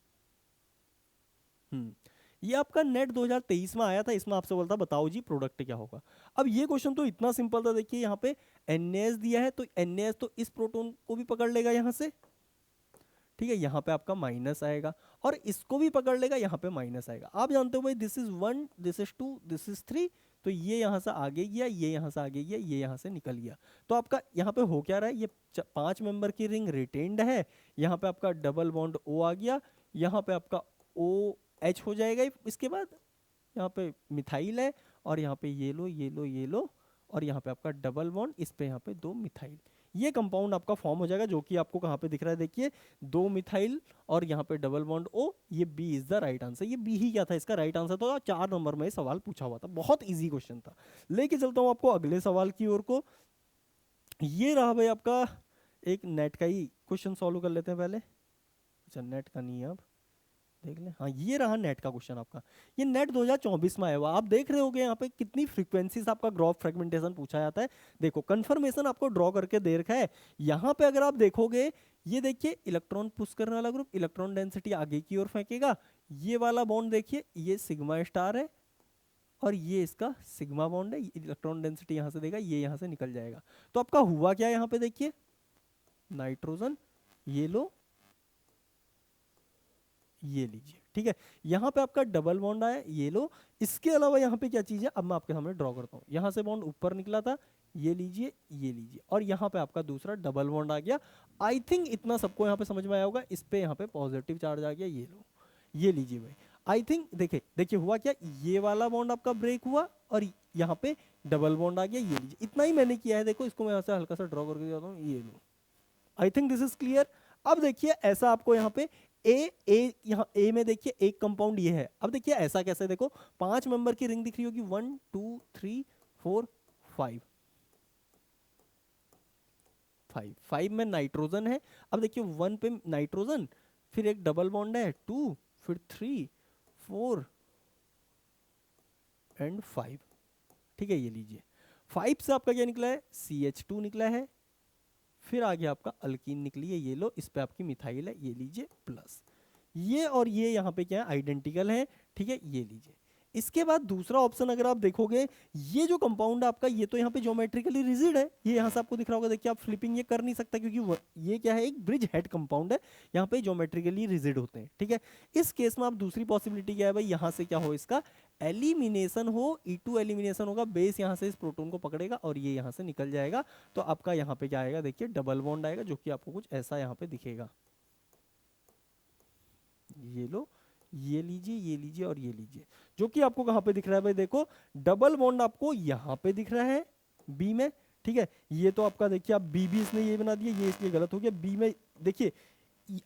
ये आपका नेट 2023 में आया था, इसमें आपसे बोलता बताओ जी प्रोडक्ट क्या होगा। अब ये क्वेश्चन तो इतना सिंपल था, देखिए यहाँ पे NaS दिया है, तो NaS तो इस प्रोटॉन को भी पकड़ लेगा यहाँ से। ठीक है, यहाँ पे आपका माइनस आएगा, और इसको भी पकड़ लेगा, यहाँ पे माइनस आएगा। आप जानते हो भाई, this is 1, this is 2, this is 3, तो ये यहाँ से आगे गया, ये यहाँ से आगे गया, ये यहाँ से निकल गया। तो आपका यहाँ पे हो क्या रहा है, ये 5 मेंबर की रिंग रिटेन्ड है। यहाँ पे आपका डबल बॉन्ड O आ गया, यहाँ पे आपका OH हो जाएगा। इसके बाद यहाँ पे मिथाइल है, और यहाँ पे ये लो ये लो ये लो, और यहाँ पे आपका डबल बॉन्ड, इस पे यहाँ पे 2 मिथाइल। ये कंपाउंड आपका फॉर्म हो जाएगा, जो कि आपको कहाँ पे दिख रहा है, देखिए 2 मिथाइल और यहाँ पे डबल बॉन्ड O। ये B is the right answer. ये B ही क्या था, इसका राइट आंसर तो 4 नंबर में सवाल पूछा हुआ था, बहुत इजी क्वेश्चन था। लेके चलता हूँ आपको अगले सवाल की ओर को। ये रहा भाई आपका, एक नेट का ही क्वेश्चन सॉल्व कर लेते हैं पहले। अच्छा, नेट का नहीं है अब, देख ले, हाँ ये रहा नेट का क्वेश्चन आपका। ये नेट 2024 में आया हुआ। आप देख रहे होगे यहाँ पे कितनी फ्रीक्वेंसी से आपका ग्राफ फ्रेगमेंटेशन पूछा जाता है। देखो कंफर्मेशन आपको ड्रॉ करके दे रखा है। यहाँ पे अगर आप देखोगे, ये देखिए इलेक्ट्रॉन पुश करने वाला ग्रुप, इलेक्ट्रॉन डेंसिटी आगे की ओर फेंकेगा। ये वाला बॉन्ड देखिए, ये सिग्मा स्टार है और ये इसका सिग्मा बॉन्ड है। इलेक्ट्रॉन डेंसिटी यहाँ से देगा, ये यहाँ से निकल जाएगा। तो आपका हुआ क्या यहाँ पे देखिए, नाइट्रोजन, ये लो, ये लीजिए, ठीक है। यहाँ पे आपका डबल बॉन्ड आया, ये लो। इसके अलावा यहाँ पे क्या चीज है, अब मैं आपके सामने ड्रॉ करता हूँ। यहाँ से बॉन्ड ऊपर निकला था, ये लीजिए, ये लीजिए, और यहाँ पे आपका दूसरा डबल बॉन्ड आ गया। आई थिंक इतना सबको यहाँ पे समझ में आया होगा। इस पे यहाँ पे पॉजिटिव चार्ज आ गया, ये लो, ये लीजिए भाई। आई थिंक देखिए देखिए हुआ क्या, ये वाला बॉन्ड आपका ब्रेक हुआ और यहाँ पे डबल बॉन्ड आ गया, ये लीजिए। इतना ही मैंने किया है। देखो इसको मैं यहाँ से हल्का सा ड्रॉ करके जाता हूँ, ये लो। I think this is clear. अब देखिए ऐसा आपको यहाँ पे यहाँ ए में देखिए एक कंपाउंड ये है। अब देखिए ऐसा कैसे, देखो 5 मेंबर की रिंग दिख रही होगी, 1 2 3 4 5, 5 में नाइट्रोजन है। अब देखिए 1 पे नाइट्रोजन, फिर एक डबल बॉन्ड है 2, फिर 3 4 एंड 5, ठीक है। ये लीजिए 5 से आपका क्या निकला है, CH2 निकला है। फिर आगे आपका अल्कीन निकली है, ये लो, इस पे आपकी मिथाइल है, ये लीजिए प्लस। ये और ये यहाँ पे क्या है, आइडेंटिकल है, ठीक है। ये लीजिए। इसके बाद दूसरा ऑप्शन अगर आप देखोगे, ये जो कंपाउंड है आपका, ये तो यहाँ पे ज्योमेट्रिकली रिजिड है। ये यहाँ से आपको दिख रहा होगा, देखिए आप फ्लिपिंग ये कर नहीं सकता क्योंकि ये क्या है, एक ब्रिज हेड कंपाउंड है। यहाँ पे ज्योमेट्रिकली रिजिड होते हैं, ठीक है। इस केस में आप दूसरी पॉसिबिलिटी क्या है भाई, यहाँ से क्या हो, इसका एलिमिनेशन हो, E2 एलिमिनेशन होगा। बेस यहाँ से इस प्रोटॉन को पकड़ेगा और ये यहाँ से निकल जाएगा। तो आपका यहाँ पे क्या आएगा, देखिए डबल बॉन्ड आएगा, जो कि आपको कुछ ऐसा यहाँ पे दिखेगा। ये लो, ये लीजिए, ये लीजिए और ये लीजिए, जो कि आपको कहाँ पे दिख रहा है भाई, देखो डबल बॉन्ड आपको यहाँ पे दिख रहा है बी में, ठीक है। ये तो आपका देखिए, आप बी भी इसने ये बना दिया, ये इसलिए गलत हो गया। बी में देखिए,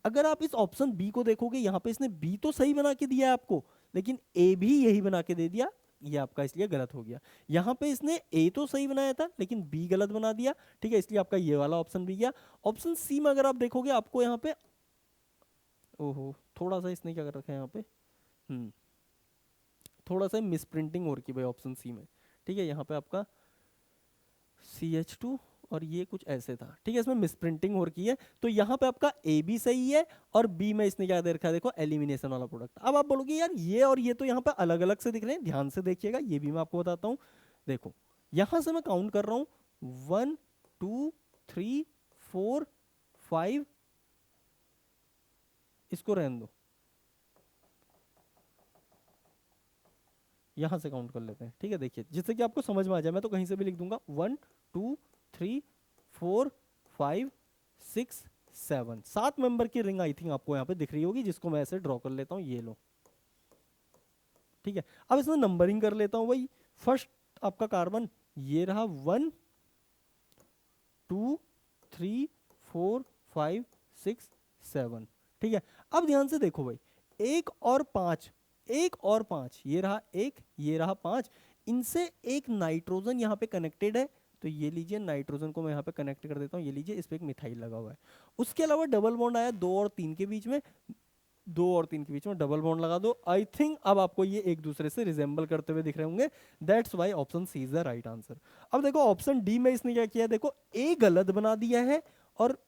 अगर आप इस ऑप्शन बी को देखोगे, यहाँ पे इसने बी तो सही बना के दिया है आपको, लेकिन ए भी यही बना के दे दिया, ये आपका इसलिए गलत हो गया। यहाँ पे इसने ए तो सही बनाया था लेकिन बी गलत बना दिया, ठीक है। इसलिए आपका ये वाला ऑप्शन भी गया। ऑप्शन सी में अगर आप देखोगे, आपको यहाँ पे, ओहो थोड़ा सा इसने क्या कर रखा है यहाँ पे, थोड़ा सा मिस प्रिंटिंग हो रही है भाई ऑप्शन सी में, ठीक है। यहाँ पे आपका CH2 और ये कुछ ऐसे था, ठीक है, इसमें मिस प्रिंटिंग हो रही है। तो यहाँ पे आपका ए भी सही है और बी में इसने क्या दे रखा है, देखो एलिमिनेशन वाला प्रोडक्ट। अब आप बोलोगे यार ये और ये तो यहाँ पे अलग अलग से दिख रहे हैं, ध्यान से देखिएगा, ये भी मैं आपको बताता हूँ। देखो यहाँ से मैं काउंट कर रहा हूँ, 1 2 3 4 5, इसको रहने दो, यहां से काउंट कर लेते हैं, ठीक है। देखिए जिससे कि आपको समझ में आ जाए, मैं तो कहीं से भी लिख दूंगा, 1 2 3 4 5 6 7, 7 मेंबर की रिंग आई थिंक आपको यहाँ पे दिख रही होगी, जिसको मैं ऐसे ड्रॉ कर लेता हूँ, ये लो, ठीक है। अब इसमें नंबरिंग कर लेता हूँ भाई। फर्स्ट आपका कार्बन ये रहा, 1 2 3 4 5 6 7, ठीक है। अब ध्यान से देखो भाई, 1 और 5, 1 और 5, ये रहा 1, ये रहा 5, इनसे एक नाइट्रोजन यहाँ पे कनेक्टेड है। तो ये लीजिए, नाइट्रोजन को मैं यहाँ पे कनेक्ट कर देता हूँ, ये लीजिए, इस पे एक मिथाइल लगा हुआ है। उसके अलावा डबल बॉन्ड आया 2 और 3 के बीच में, 2 और 3 के बीच में डबल बॉन्ड लगा दो। आई थिंक अब आपको ये एक दूसरे से रिजेंबल करते हुए दिख रहे होंगे। That's why option C is the right answer. अब देखो ऑप्शन डी में इसने क्या किया, देखो ए गलत बना दिया है और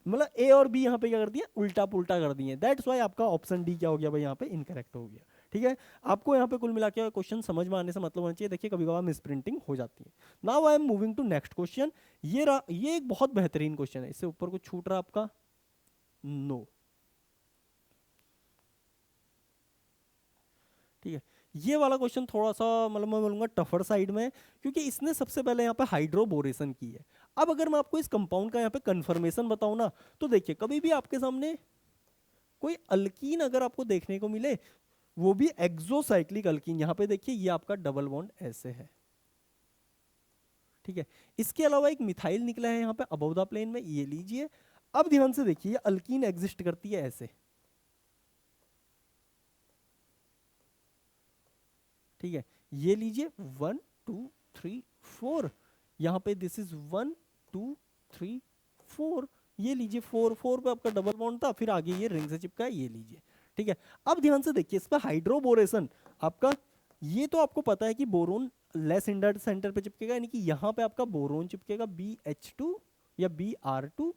मतलब ए और बी यहाँ पे क्या कर दिया, उल्टा पुल्टा कर दिए। दैट्स वाई आपका ऑप्शन डी क्या हो गया भाई, यहाँ पे इनकरेक्ट हो गया, ठीक है। आपको यहाँ पे कुल मिला के क्वेश्चन समझ में आने से मतलब होना चाहिए। देखिए कभी कभार मिसप्रिंटिंग हो जाती है। Now I am moving to next question. ये एक बहुत बेहतरीन क्वेश्चन है। इससे ऊपर कुछ छूट रहा आपका, नो, ठीक है। ये वाला क्वेश्चन थोड़ा सा मतलब मैं बोलूंगा टफर साइड में, क्योंकि इसने सबसे पहले यहाँ पे हाइड्रोबोरेशन की है। अब अगर मैं आपको इस कंपाउंड का यहाँ पे कंफर्मेशन बताऊं ना, तो देखिए कभी भी आपके सामने कोई अल्कीन अगर आपको देखने को मिले, वो भी एक्सोसाइक्लिक अल्कीन, यहाँ पे देखिए ये आपका डबल बॉन्ड ऐसे है, ठीक है। इसके अलावा एक मिथाइल निकला है यहाँ पे अबव द प्लेन में, ये लीजिए। अब ध्यान से देखिए, अल्कीन एग्जिस्ट करती है ऐसे, ठीक है। ये लीजिए 1 2 3 4, यहाँ पे दिस इज 1 2 3 4, ये लीजिए 4 4 पे आपका डबल बॉन्ड था, फिर आगे ये रिंग से चिपका है, ये लीजिए, ठीक है, अब ध्यान से देखिए इस पर हाइड्रोबोरेशन आपका, ये तो आपको पता है कि बोरोन लेस इंडर सेंटर पे चिपकेगा, यानी कि यहाँ पे आपका बोरोन चिपकेगा BH2 या Br2,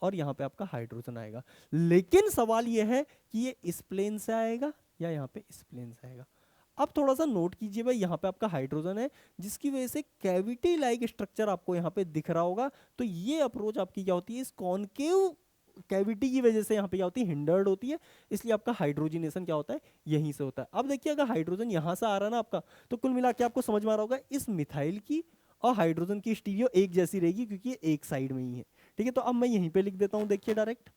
और यहाँ पे आपका हाइड्रोजन आएगा। लेकिन सवाल ये है कि ये इस प्लेन से आएगा या यहाँ पे इस प्लेन से आएगा। अब थोड़ा सा नोट कीजिए भाई, यहाँ पे आपका हाइड्रोजन है जिसकी वजह से कैविटी लाइक स्ट्रक्चर आपको यहाँ पे दिख रहा होगा। तो ये अप्रोच आपकी क्या होती है, इस कॉनकेव कैविटी की वजह से यहाँ पे क्या होती है, हिंडर्ड होती है, इसलिए आपका हाइड्रोजनेशन क्या होता है, यहीं से होता है। अब देखिए अगर हाइड्रोजन यहाँ से आ रहा है ना आपका, तो कुल मिला के आपको समझ में आ रहा होगा इस मिथाइल की और हाइड्रोजन की स्टीरियो एक जैसी रहेगी क्योंकि ये एक साइड में ही है। ठीक है, तो अब मैं यहीं पे लिख देता हूं, देखिए डायरेक्ट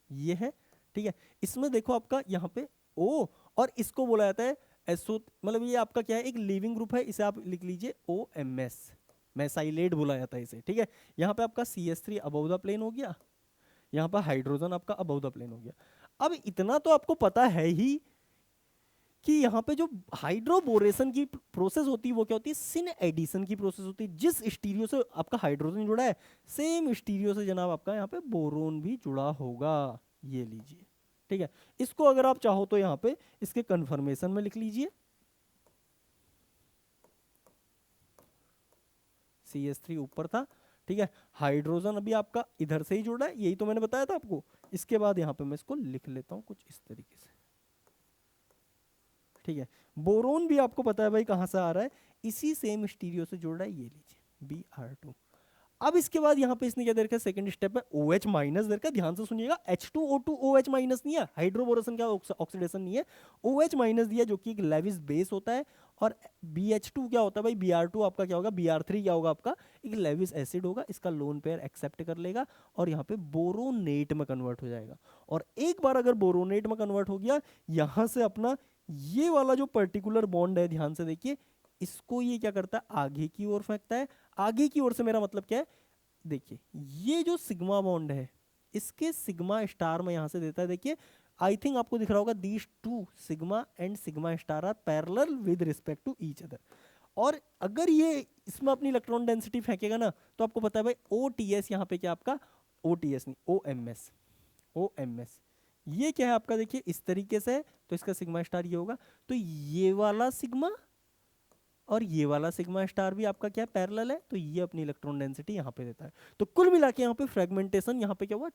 ये है। ठीक है, इसमें देखो आपका यहाँ पे O, और इसको बोला जाता है एसो, मतलब ये आपका क्या है, एक लिविंग ग्रुप है, इसे आप लिख लीजिए OMS, मैसाइलेट बोला जाता है इसे। ठीक है, यहाँ पे आपका CH3 अबव द प्लेन हो गया, यहाँ पर हाइड्रोजन आपका अबव द प्लेन हो गया। अब इतना तो आपको पता है ही कि यहाँ पे जो हाइड्रोबोरेशन की प्रोसेस होती है वो क्या होती है, सिन एडिशन की प्रोसेस होती है। जिस स्टीरियो से आपका हाइड्रोजन जुड़ा है, सेम स्टीरियो से जनाब आपका यहाँ पे बोरोन भी जुड़ा होगा, ये लीजिए। ठीक है, इसको अगर आप चाहो तो यहाँ पे इसके कन्फर्मेशन में लिख लीजिए, CH3 ऊपर था। ठीक है, हाइड्रोजन अभी आपका इधर से ही जुड़ा है, यही तो मैंने बताया था आपको। इसके बाद यहाँ पे मैं इसको लिख लेता हूँ कुछ इस तरीके से। ठीक है, बोरोन भी आपको पता है भाई कहाँ से आ रहा है, इसी सेम स्टीरियो से जुड़ रहा है, ये लीजिए Br2। अब इसके बाद यहाँ पे इसने क्या दे रखा है, सेकंड स्टेप में OH माइनस दे रखा है, ध्यान से सुनिएगा, H2O2 OH माइनस नहीं है, हाइड्रोबोरेशन का ऑक्सीडेशन नहीं है, OH माइनस दिया जो कि एक लेविस बेस होता है। और BH2 क्या होता है भाई, Br2 आपका क्या होगा, Br3 क्या होगा आपका, एक लेविस एसिड होगा, इसका लोन पेयर एक्सेप्ट कर लेगा और यहाँ पे बोरोनेट में कन्वर्ट हो जाएगा। और एक बार अगर बोरोनेट में कन्वर्ट हो गया, यहाँ से अपना ये वाला जो पर्टिकुलर बॉन्ड है, ध्यान से देखिए, इसको ये क्या करता है, आगे की ओर फेंकता है। आगे की ओर से मेरा मतलब क्या है, देखिए ये जो सिग्मा बॉन्ड है, इसके सिग्मा स्टार में यहां से देता है, देखिए आई थिंक आपको दिख रहा होगा, these two sigma and sigma star are parallel with respect to each other. और अगर ये इसमें अपनी इलेक्ट्रॉन डेंसिटी फेंकेगा ना, तो आपको पता है भाई OTS, यहाँ पे क्या आपका OTS नहीं, OMS ये क्या है आपका, देखिए इस तरीके से, तो इसका सिग्मा स्टार ये होगा। तो ये वाला सिग्मा और ये वाला सिग्मा स्टार भी आपका क्या पैरेलल है, तो ये अपनी इलेक्ट्रॉन डेंसिटी यहाँ पे देता है। तो कुल मिला के यहाँ पे फ्रेगमेंटेशन, यहाँ पे क्या हुआ,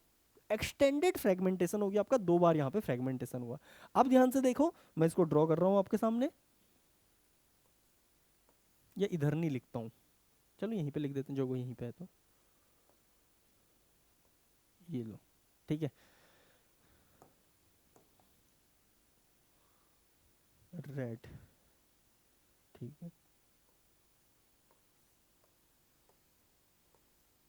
एक्सटेंडेड फ्रेगमेंटेशन हो गया आपका, 2 बार यहाँ पे फ्रेगमेंटेशन हुआ। अब ध्यान से देखो, मैं इसको ड्रॉ कर रहा हूँ आपके सामने, या इधर नहीं लिखता हूँ, चलो यहीं पे लिख देते हैं, जो वो यहीं पे है, तो ये लो। ठीक है, रेड, ठीक है,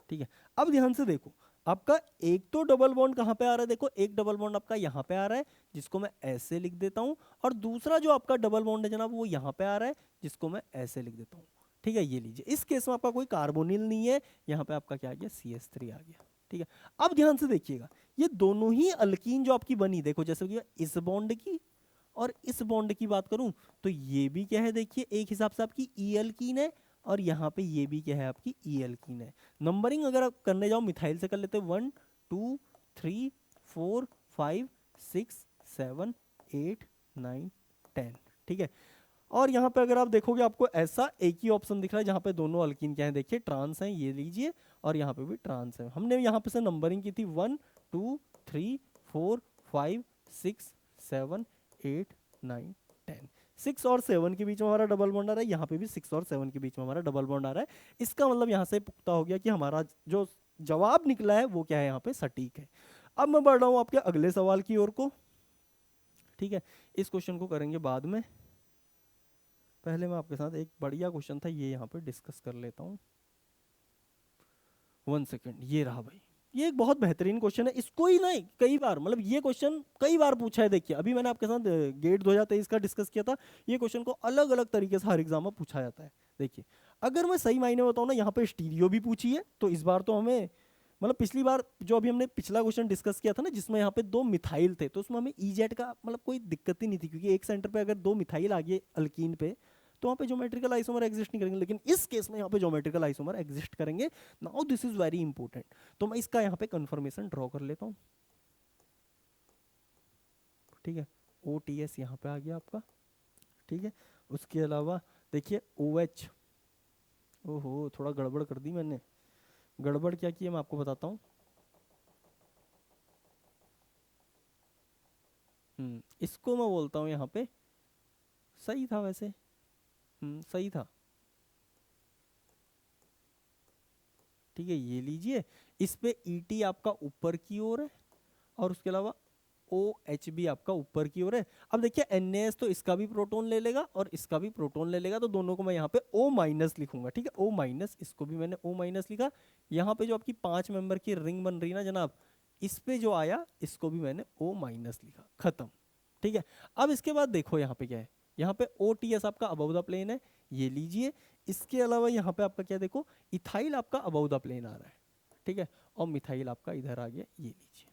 ठीक है। अब ध्यान से देखो, आपका एक तो डबल बॉन्ड कहाँ पे आ रहा है, देखो एक डबल बॉन्ड आपका यहाँ पे आ रहा है, जिसको मैं ऐसे लिख देता हूँ, और दूसरा जो आपका डबल बॉन्ड है जनाब, वो यहाँ पे आ रहा है, जिसको मैं ऐसे लिख देता हूँ। ठीक है, ये लीजिए, इस केस में आपका कोई कार्बोनिल नहीं है, यहाँ पे आपका क्या आ गया, CH3 आ गया। ठीक है, अब ध्यान से देखिएगा, ये दोनों ही अल्कीन जो आपकी बनी, देखो जैसे कि इस बॉन्ड की और इस बॉन्ड की बात करूं, तो ये भी क्या है, देखिए एक हिसाब से आपकी ई अल्कीन है, और यहाँ पे ये भी क्या है, आपकी ई अल्कीन है। नंबरिंग अगर आप करने जाओ मिथाइल से कर लेते हैं, 1 2 3 4 5 6 7 8 9 10। ठीक है, और यहाँ पे अगर आप देखोगे, आपको ऐसा एक ही ऑप्शन दिख रहा है जहाँ पे दोनों अल्कीन क्या है, देखिए ट्रांस हैं, ये लीजिए, और यहाँ पे भी ट्रांस है। हमने यहाँ पे से नंबरिंग की थी 1 2 3 4 5 6 7 8 9 10। 6 और 7 के बीच में हमारा डबल बॉन्ड आ रहा है, यहाँ पे भी 6 और 7 के बीच में हमारा डबल बॉन्ड आ रहा है। इसका मतलब यहाँ से पुख्ता हो गया कि हमारा जो जवाब निकला है वो क्या है, यहाँ पे सटीक है। अब मैं बढ़ रहा हूँ आपके अगले सवाल की ओर को। ठीक है, इस क्वेश्चन को करेंगे बाद में, पहले मैं आपके साथ एक बढ़िया क्वेश्चन था ये यहाँ पे डिस्कस कर लेता हूँ। 1 सेकेंड, ये रहा भाई, ये एक बहुत बेहतरीन क्वेश्चन है, इसको ही नहीं कई बार, मतलब ये क्वेश्चन कई बार पूछा है। देखिए अभी मैंने आपके साथ गेट 2023 का डिस्कस किया था, ये क्वेश्चन को अलग अलग तरीके से हर एग्जाम में पूछा जाता है। देखिए अगर मैं सही मायने में बताऊँ ना, यहाँ पे स्टीरियो भी पूछी है, तो इस बार तो हमें, मतलब पिछली बार जो अभी हमने पिछला क्वेश्चन डिस्कस किया था ना, जिसमें यहाँ पे 2 मिथाइल थे, तो उसमें हमें EZ का मतलब कोई दिक्कत ही नहीं थी, क्योंकि एक सेंटर पे अगर 2 मिथाइल आ गए अल्कीन पे, तो वहाँ पे ज्योमेट्रिकल आइसोमर एग्जिस्ट नहीं करेंगे। लेकिन इस केस में यहाँ पे ज्योमेट्रिकल आइसोमर एग्जिस्ट करेंगे। Now this is very important, तो मैं इसका यहाँ पे कंफर्मेशन ड्रॉ कर लेता हूँ। ठीक है, ओ टी एस यहाँ पे आ गया आपका। ठीक है, उसके अलावा देखिए ओ एच, ओहो थोड़ा गड़बड़ कर दी मैंने। गड़बड़ क्या की है मैं आपको बताता हूँ। इसको मैं बोलता हूँ यहाँ पे, सही था वैसे, सही था। ठीक है, ये लीजिए, इस पे ई टी आपका ऊपर की ओर है और उसके अलावा ओ एच भी आपका ऊपर की ओर है। अब देखिए एन तो इसका भी प्रोटॉन ले लेगा और इसका भी प्रोटॉन ले लेगा, तो दोनों को मैं यहाँ पे ओ माइनस लिखूंगा। ठीक है, ओ माइनस, इसको भी मैंने ओ माइनस लिखा। यहाँ पे जो आपकी 5 मेंबर की रिंग बन रही है ना जनाब, इस पे जो आया इसको भी मैंने ओ माइनस लिखा, खत्म। ठीक है, अब इसके बाद देखो यहाँ पे क्या है, यहाँ पे ओ टी एस आपका अबव द प्लेन है, ये लीजिए। इसके अलावा यहाँ पे आपका क्या देखो, इथाइल आपका अबव द प्लेन आ रहा है। ठीक है, और मिथाइल आपका इधर आ गया, ये लीजिए।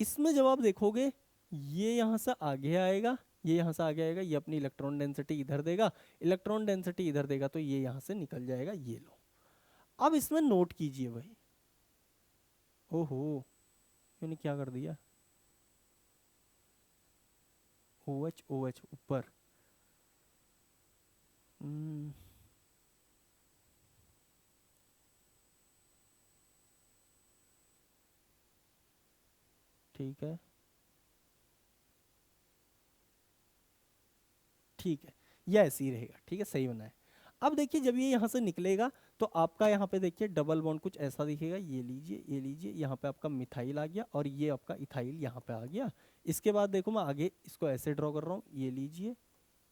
इसमें जब आप देखोगे, ये यहाँ से आगे आएगा, ये यहाँ से आगे आएगा, ये अपनी इलेक्ट्रॉन डेंसिटी इधर देगा, इलेक्ट्रॉन डेंसिटी इधर देगा, तो ये यहाँ से निकल जाएगा, ये लो। अब इसमें नोट कीजिए भाई, ओहो मैंने क्या कर दिया, ओ एच ऊपर, हम्म, ठीक है, ठीक है, ये ऐसे ही रहेगा। ठीक है, सही बना है। अब देखिए जब ये यहाँ से निकलेगा, तो आपका यहाँ पे देखिए डबल बॉन्ड कुछ ऐसा दिखेगा, ये लीजिए, ये लीजिए, यहाँ पे आपका मिथाइल आ गया और ये आपका इथाइल यहाँ पे आ गया। इसके बाद देखो मैं आगे इसको ऐसे ड्रॉ कर रहा हूँ, ये लीजिए,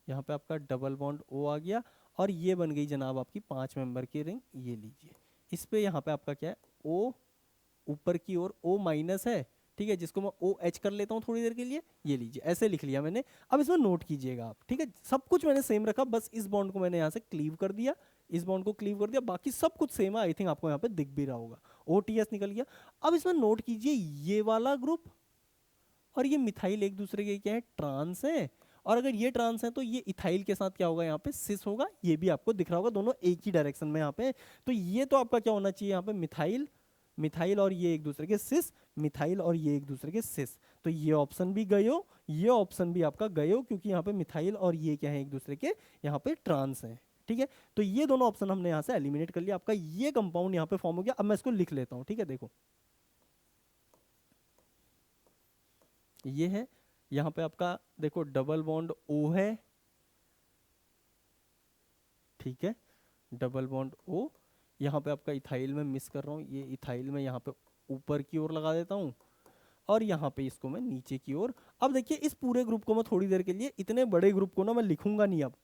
यहाँ पे आपका डबल बॉन्ड ओ आ गया और ये बन गई जनाब आपकी 5 मेंबर की रिंग, ये लीजिए। इस पे यहाँ पे आपका क्या है, ओ ऊपर की ओर ओ माइनस है। ठीक है, जिसको मैं ओ एच कर लेता हूँ थोड़ी देर के लिए, ये लीजिए, ऐसे लिख लिया मैंने। अब इसमें नोट कीजिएगा आप, ठीक है, सब कुछ मैंने सेम रखा, बस इस बॉन्ड को मैंने यहाँ से क्लीव कर दिया, इस बॉन्ड को क्लीव कर दिया, बाकी सब कुछ सेम है। आई थिंक आपको यहाँ पे दिख भी रहा होगा, ओ टी एस निकल गया। अब इसमें नोट कीजिए, ये वाला ग्रुप और ये मिथाइल एक दूसरे के क्या है, ट्रांस है। और अगर ये ट्रांस है तो ये इथाइल के साथ क्या होगा, यहाँ पे सिस होगा, ये भी आपको दिख रहा होगा, दोनों एक ही डायरेक्शन में यहाँ पे। तो ये तो आपका क्या होना चाहिए यहाँ पे, मिथाइल, मिथाइल और ये एक दूसरे के सिस, मिथाइल और ये एक दूसरे के सिस। तो ये ऑप्शन भी गए हो, ये ऑप्शन भी आपका गए हो, क्योंकि यहाँ पे मिथाइल और ये क्या है, एक दूसरे के यहाँ पे ट्रांस है। ठीक है, तो ये दोनों ऑप्शन हमने यहाँ से एलिमिनेट कर लिया, आपका ये कंपाउंड यहाँ पे फॉर्म हो गया। अब मैं इसको लिख लेता हूँ, ठीक है, देखो ये है, यहाँ पे आपका देखो डबल बॉन्ड ओ है, ठीक है, डबल बॉन्ड ओ। यहाँ पे आपका इथाइल में मिस कर रहा हूँ, ये इथाइल में यहाँ पे ऊपर की ओर लगा देता हूँ और यहाँ पे इसको मैं नीचे की ओर। अब देखिए इस पूरे ग्रुप को मैं थोड़ी देर के लिए, इतने बड़े ग्रुप को ना मैं लिखूंगा नहीं अब,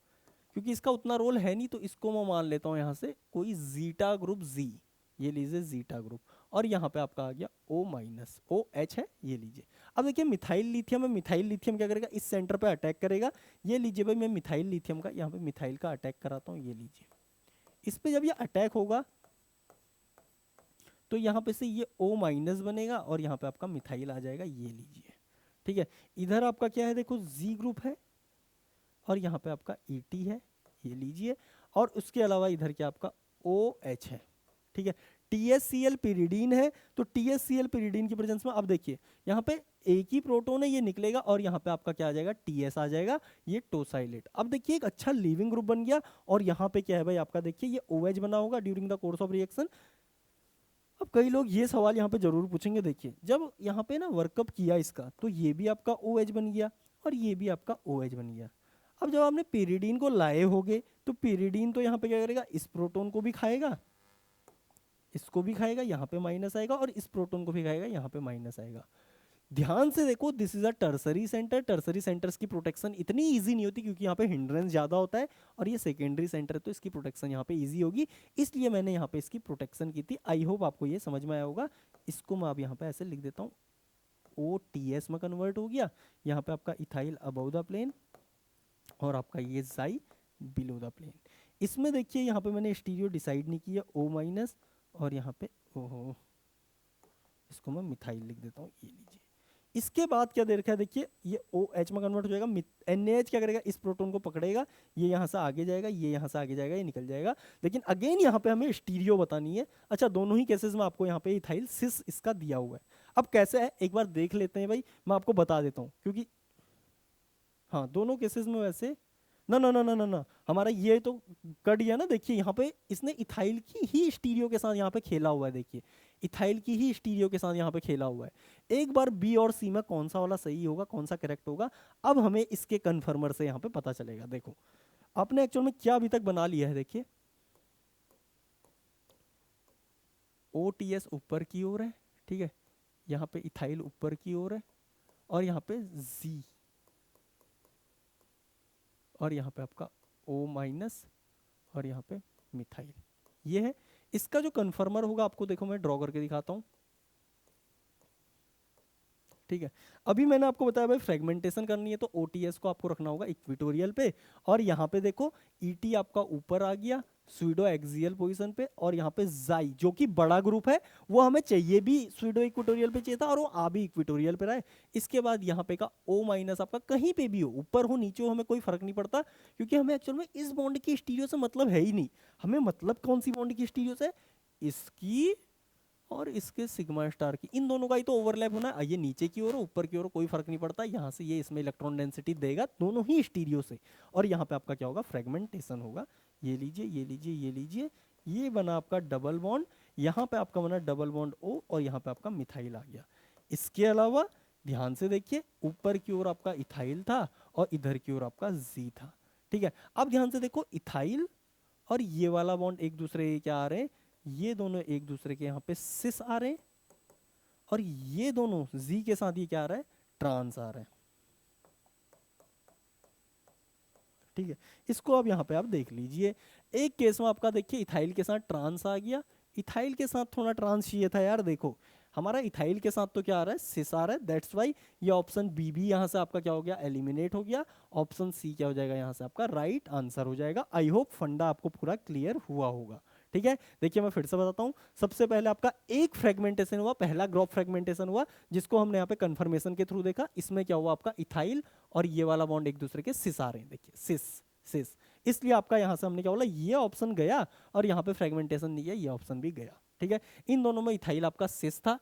क्योंकि इसका उतना रोल है नहीं, तो इसको मैं मान लेता हूँ यहाँ से कोई जीटा ग्रुप जी, ये लीजिए जीटा ग्रुप। और यहाँ पे आपका आ गया ओ माइनस, ओ एच है, ये लीजिए। अब देखिए मिथाइल लिथियम है, मिथाइल लिथियम क्या करेगा, इस सेंटर पे अटैक करेगा। ये लीजिए भाई, मैं मिथाइल लिथियम का यहाँ पे मिथाइल का अटैक कराता हूँ, ये लीजिए। इस पे जब ये अटैक होगा तो यहाँ पे से ये ओ माइनस बनेगा और यहाँ पे आपका मिथाइल आ जाएगा, ये लीजिए। ठीक है, इधर आपका क्या है, देखो जी ग्रुप है और यहाँ पे आपका ई टी है, ये लीजिए। और उसके अलावा इधर क्या आपका ओ एच है। ठीक है, THCl पिरिडीन है, तो THCl पिरिडीन की प्रेजेंस में अब देखिए यहाँ पे एक ही प्रोटोन है, ये निकलेगा और यहाँ पे आपका क्या आ जाएगा, TS आ जाएगा, ये टोसाइलेट। अब देखिए एक अच्छा लिविंग ग्रुप बन गया। और यहाँ पे क्या है भाई आपका, देखिए ये OH बना होगा during the course of reaction. अब कई लोग ये सवाल यहाँ पे जरूर पूछेंगे, देखिए जब यहाँ पे ना वर्कअप किया इसका, तो ये भी आपका OH बन गया और ये भी आपका OH बन गया। अब जब आपने पिरिडीन को लाए होगे, तो पिरिडीन तो यहाँ पे क्या करेगा, इस प्रोटोन को भी खाएगा, इसको भी खाएगा, यहाँ पे माइनस आएगा, और इस प्रोटोन को भी खाएगा, यहाँ पे माइनस आएगा। ध्यान से देखो, this is a tertiary centre. Tertiary centres की प्रोटेक्शन इतनी इजी नहीं होती, क्योंकि यहाँ पे हिंड्रेंस ज्यादा होता है, और ये सेकेंडरी सेंटर है, तो इसकी प्रोटेक्शन यहाँ पे इजी होगी, इसलिए मैंने यहाँ पे इसकी प्रोटेक्शन की थी। आई होप आपको ये समझ में आया होगा। इसको मैं अब यहाँ पे ऐसे लिख देता हूँ, ओ टी एस में कन्वर्ट हो गया, यहाँ पे आपका इथाइल अबव द प्लेन और आपका ये जाई बिलो द प्लेन। इसमें देखिए यहाँ पे मैंने स्टीरियो डिसाइड नहीं किया, ओ माइनस और यहाँ पे ओहो, इसको मैं मिथाइल लिख देता हूँ, ये लीजिए। इसके बाद क्या दे रखा है, देखिए ये ओ एच में कन्वर्ट हो जाएगा, NaH क्या करेगा, इस प्रोटोन को पकड़ेगा, ये यहाँ से आगे जाएगा, ये यहाँ से आगे जाएगा, ये निकल जाएगा। लेकिन अगेन यहाँ पे हमें स्टीरियो बतानी है। अच्छा, दोनों ही केसेस में आपको यहाँ पे इथाइल सिस इसका दिया हुआ है। अब कैसे है एक बार देख लेते हैं भाई, मैं आपको बता देता हूँ, क्योंकि हाँ दोनों केसेस में वैसे ना ना ना ना ना ना हमारा ये तो कट गया ना। देखिए यहाँ पे इसने इथाइल की ही स्टीरियो के साथ यहाँ पे खेला हुआ है, देखिए इथाइल की ही स्टीरियो के साथ यहाँ पे खेला हुआ है। एक बार बी और सी में कौन सा वाला सही होगा, कौन सा करेक्ट होगा, अब हमें इसके कन्फर्मर से यहाँ पे पता चलेगा। देखो आपने एक्चुअल में क्या अभी तक बना लिया है, देखिए ओ टी एस ऊपर की ओर है, ठीक है, यहाँ पे इथाइल ऊपर की ओर है, और यहाँ पे जी, और यहाँ पे आपका ओ माइनस, और यहाँ पे मिथाइल, ये है। इसका जो कन्फर्मर होगा आपको देखो मैं ड्रॉ करके दिखाता हूँ, ठीक है। अभी मैंने आपको बताया भाई फ्रेगमेंटेशन करनी है तो ओटीएस को आपको रखना होगा इक्वेटोरियल पे, और यहाँ पे देखो ईटी आपका ऊपर आ गया स्यूडो एक्सियल पोजीशन पे, और यहाँ पे जाई जो कि बड़ा ग्रुप है वो हमें चाहिए भी स्यूडो इक्वेटोरियल पे चाहिए था, और वो आ भी इक्वेटोरियल पे रहा है। इसके बाद यहाँ पे का ओ माइनस आपका कहीं पे भी हो, ऊपर हो नीचे हो, हमें कोई फर्क नहीं पड़ता, क्योंकि हमें एक्चुअल में इस बॉन्ड की स्टीरियो से मतलब है ही नहीं। हमें मतलब कौन सी बॉन्ड की स्टीरियो से, इसकी और इसके सिग्मा स्टार की, इन दोनों का ही तो ओवरलैप होना है। ये नीचे की ओर ऊपर की ओर कोई फर्क नहीं पड़ता, यहाँ से ये इसमें इलेक्ट्रॉन डेंसिटी देगा दोनों ही स्टीरियो से, और यहाँ पे आपका क्या होगा, फ्रेगमेंटेशन होगा। ये लीजिए ये लीजिए ये लीजिए, ये बना आपका डबल बॉन्ड, यहाँ पे आपका बना डबल बॉन्ड ओ, और यहाँ पे आपका मिथाइल आ गया। इसके अलावा ध्यान से देखिए ऊपर की ओर आपका इथाइल था और इधर की ओर आपका जी था, ठीक है। अब ध्यान से देखो इथाइल और ये वाला बॉन्ड एक दूसरे के क्या आ रहे हैं, ये दोनों एक दूसरे के यहाँ पे सिस आ रहे हैं, और ये दोनों जी के साथ ये क्या आ रहा है, ट्रांस आ रहा है, ठीक है। इसको अब यहाँ पे आप देख लीजिए, एक केस में आपका देखिए इथाइल के साथ ट्रांस आ गया, इथाइल के साथ थोड़ा ट्रांस चाहिए था यार, देखो हमारा इथाइल के साथ तो क्या आ रहा है, सिस आ रहा है, दैट्स वाई ये ऑप्शन बी भी यहाँ से आपका क्या हो गया, एलिमिनेट हो गया। ऑप्शन सी क्या हो जाएगा यहाँ से आपका राइट आंसर हो जाएगा। आई होप फंडा आपको पूरा क्लियर हुआ होगा, ठीक है। देखिए मैं फिर से बताता हूँ, सबसे पहले आपका एक फ्रेगमेंटेशन हुआ, पहला ग्रुप फ्रेगमेंटेशन हुआ जिसको हमने यहाँ पे कंफर्मेशन के थ्रू देखा। इसमें क्या हुआ आपका इथाइल और ये वाला बॉन्ड एक दूसरे के सिस आ रहे हैं, देखिए सिस सिस, इसलिए आपका यहाँ से हमने क्या बोला, ये ऑप्शन गया, और यहाँ पे फ्रेगमेंटेशन नहीं है, ये ऑप्शन भी गया, ठीक है। इन दोनों में इथाइल आपका सिस था,